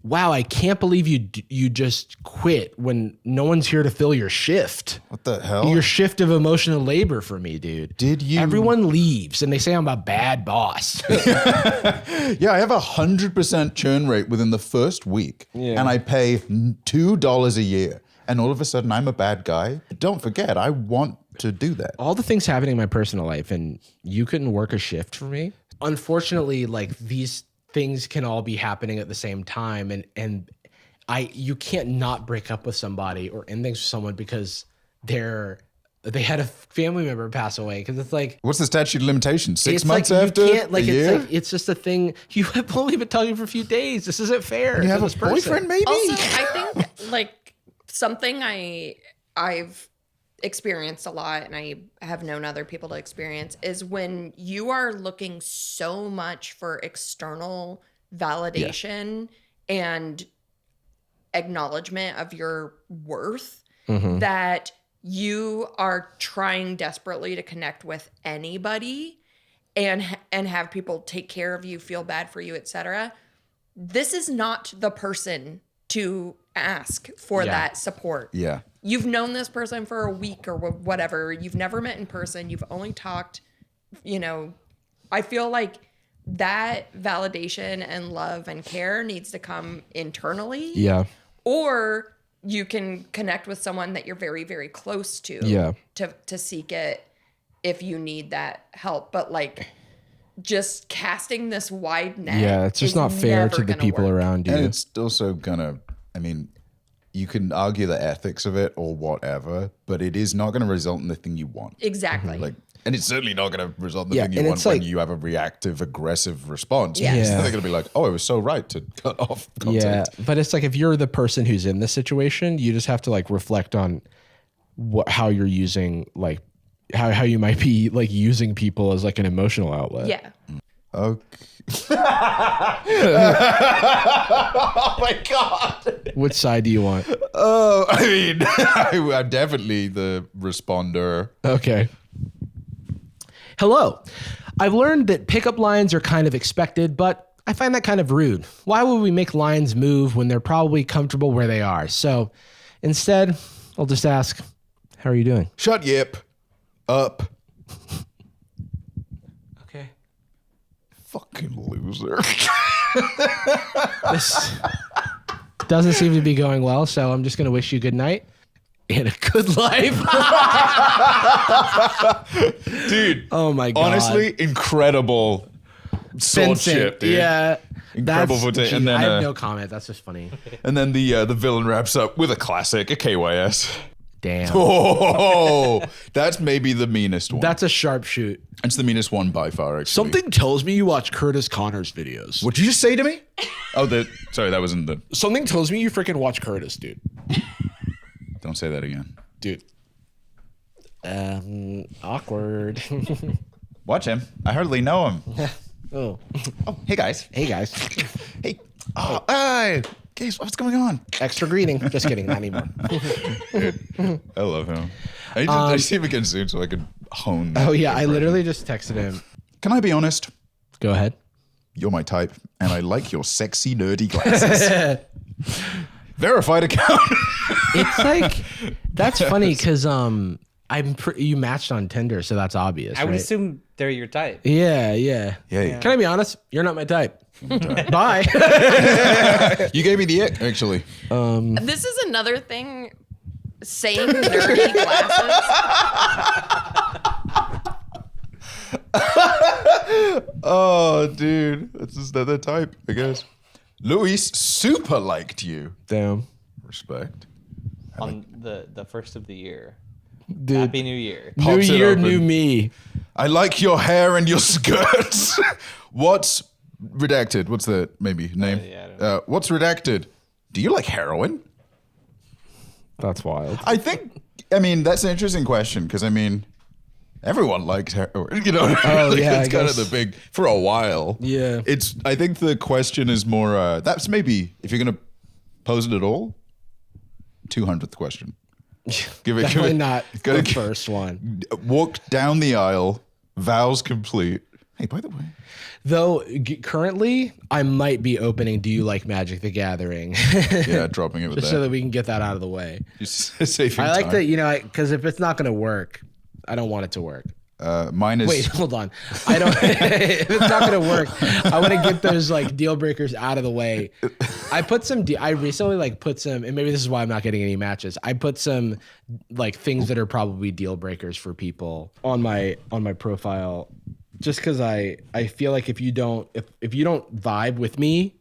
wow, I can't believe you just quit when no one's here to fill your shift. What the hell? Your shift of emotional labor for me, dude. Did you? Everyone leaves and they say I'm a bad boss. Yeah, I have 100% churn rate within the first week, and I pay $2 a year, and all of a sudden I'm a bad guy. Don't forget, I want to do that. All the things happening in my personal life, and you couldn't work a shift for me. Unfortunately, like these things can all be happening at the same time, and you can't not break up with somebody or end things with someone because they had a family member pass away, because it's like, what's the statute of limitations? 6 months like, after? You can't, like, a year? like, it's just a thing. You have only been talking for a few days. This isn't fair. You have a boyfriend, maybe? Also, I think like something I've experienced a lot, and I have known other people to experience, is when you are looking so much for external validation and acknowledgement of your worth that you are trying desperately to connect with anybody and have people take care of you, feel bad for you, etc. This is not the person to ask for that support. Yeah. You've known this person for a week or whatever. You've never met in person. You've only talked, I feel like that validation and love and care needs to come internally. Yeah. Or you can connect with someone that you're very, very close to. Yeah. To seek it if you need that help. But like just casting this wide net. Yeah, it's just not fair to the people around you. And it's also gonna, I mean, you can argue the ethics of it or whatever, but it is not going to result in the thing you want. Exactly. Like, and it's certainly not going to result in the thing you want when you have a reactive, aggressive response. Yeah. They're going to be like, oh, it was so right to cut off content. Yeah, but it's like if you're the person who's in this situation, you just have to like reflect on how you're using, like how you might be like using people as like an emotional outlet. Yeah. Okay. Oh my God. Which side do you want? Oh, I mean, I'm definitely the responder. Okay. Hello. I've learned that pickup lines are kind of expected, but I find that kind of rude. Why would we make lines move when they're probably comfortable where they are? So instead, I'll just ask, how are you doing? Shut yip. Up. Okay. Fucking loser. This doesn't seem to be going well, so I'm just going to wish you good night and a good life. Dude. Oh my God. Honestly, incredible swordship, dude. Yeah. Incredible footage. And then I have no comment. That's just funny. And then the villain wraps up with a classic, a KYS. Damn. Oh, that's maybe the meanest one. That's a sharpshoot. It's the meanest one by far, actually. Something tells me you watch Curtis Connor's videos. What'd you just say to me? Oh, sorry, that wasn't the... Something tells me you freaking watch Curtis, dude. Don't say that again. Dude. Awkward. Watch him. I hardly know him. Oh. Oh, hey, guys. Hey, guys. Hey. Oh, hey. Guys, what's going on? Extra greeting. Just kidding. Not anymore. Dude, I love him. I just see him again soon so I can hone that. Oh, yeah. I impression. literally just texted him. Can I be honest? Go ahead. You're my type, and I like your sexy, nerdy glasses. Verified account. It's like, that's funny because you matched on Tinder, so that's obvious. I would right? assume they're your type. Yeah. Yeah. Can I be honest? You're not my type. Bye. You gave me the ick, actually. This is another thing. Saying nerdy glasses. Oh, dude. That's just another type, I guess. Luis super liked you. Damn. Respect. On the first of the year. Dude. Happy New Year. New Pops it year, open. new me. I like your hair and your skirts. What's redacted? What's the maybe name? Yeah, I don't know. What's redacted? Do you like heroin? That's wild. I mean, that's an interesting question because, I mean, everyone likes heroin. You know what I mean? Oh, Like, yeah, it's I kind of guess. the big, for a while. Yeah. I think the question is more, that's maybe, if you're going to pose it at all, 200th question. Definitely not gotta the first one. Walk down the aisle, vows complete. Hey, by the way. Though currently, I might be opening Do You Like Magic the Gathering? Yeah, dropping it with Just that. so that we can get that out of the way. Just saving I like time. that, because if it's not going to work, I don't want it to work. Mine is... Wait, hold on. I don't. If it's not going to work, I want to get those like deal breakers out of the way. I put some. I recently like put some, and maybe this is why I'm not getting any matches. I put some like things that are probably deal breakers for people on my profile, just because I feel like if you don't vibe with me,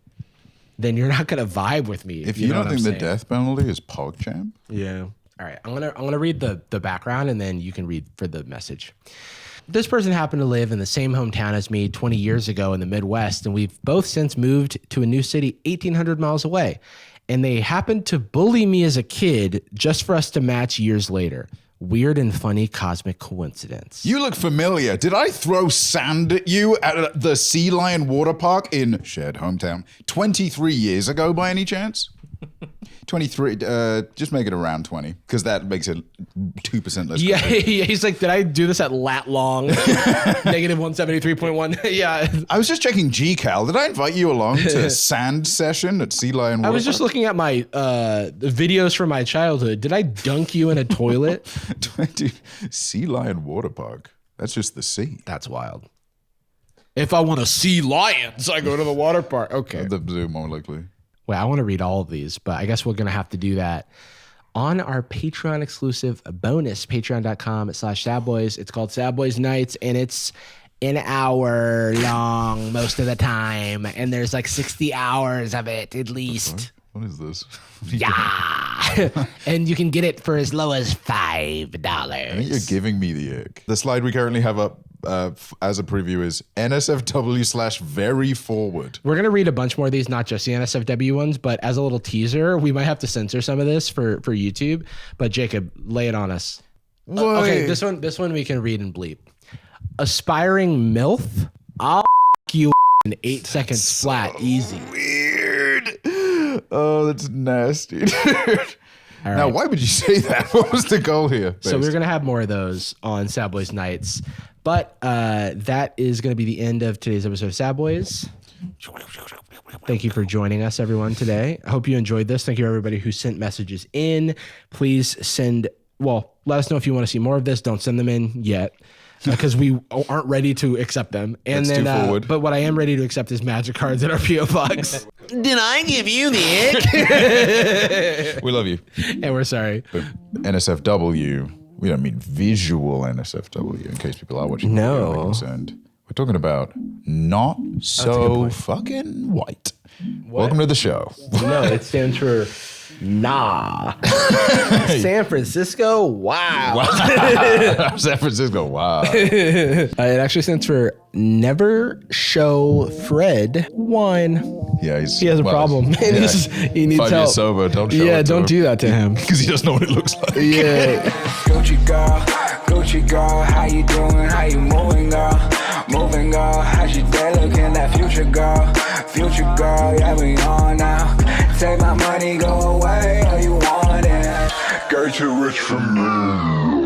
then you're not going to vibe with me. If you don't think the death penalty is PogChamp, yeah. All right, I'm gonna read the background and then you can read for the message. This person happened to live in the same hometown as me 20 years ago in the Midwest, and we've both since moved to a new city 1,800 miles away. And they happened to bully me as a kid just for us to match years later. Weird and funny cosmic coincidence. you look familiar. Did I throw sand at you at the Sea Lion Water Park in shared hometown 23 years ago by any chance? 23, just make it around 20 because that makes it 2% less. Yeah, he's like, did I do this at lat long? Negative 173.1. Yeah. I was just checking GCal. Did I invite you along to sand session at Sea Lion Water I was just Park? looking at my the videos from my childhood. Did I dunk you in a toilet? 20 Sea Lion Water Park. That's just the sea. That's wild. If I want to see lions, I go to the water park. Okay. The zoo, more likely. Wait, I want to read all of these, but I guess we're going to have to do that on our Patreon exclusive bonus, patreon.com/sadboys. It's called Boyz Nightz, and it's an hour long most of the time. And there's like 60 hours of it at least. What is this? Yeah. And you can get it for as low as $5. I think you're giving me the ick. The slide we currently have up as a preview is NSFW/very forward. We're going to read a bunch more of these, not just the NSFW ones, but as a little teaser, we might have to censor some of this for YouTube. But Jacob, lay it on us. Okay, this one we can read and bleep. Aspiring MILF, I'll you in 8 seconds flat, easy. Weird. Oh, that's nasty, dude. All right. Now, why would you say that? What was the goal here? So we're going to have more of those on Boyz Nightz. But that is going to be the end of today's episode of Sad Boys. Thank you for joining us, everyone, today. I hope you enjoyed this. Thank you, everybody who sent messages in. Please let us know if you want to see more of this. Don't send them in yet because we aren't ready to accept them. And That's too forward. But what I am ready to accept is magic cards at our P.O. Box. Did I give you the ick? We love you. And we're sorry. But NSFW, we don't mean visual NSFW, in case people are watching. No. Concerned. We're talking about not so fucking white. Welcome to the show. No, it stands for nah. San Francisco, wow. San Francisco, wow. It actually stands for never show Fred wine. Yeah, he has a problem. He needs 5 help. years sober. Don't show Yeah, it to don't him. do that to him. Because he doesn't know what it looks like. Yeah. Gucci girl, how you doing? How you moving, girl? Moving, girl. How's your day looking? That future girl, yeah, we on now. Take my money, go away, all you want it. Girl, too rich for me.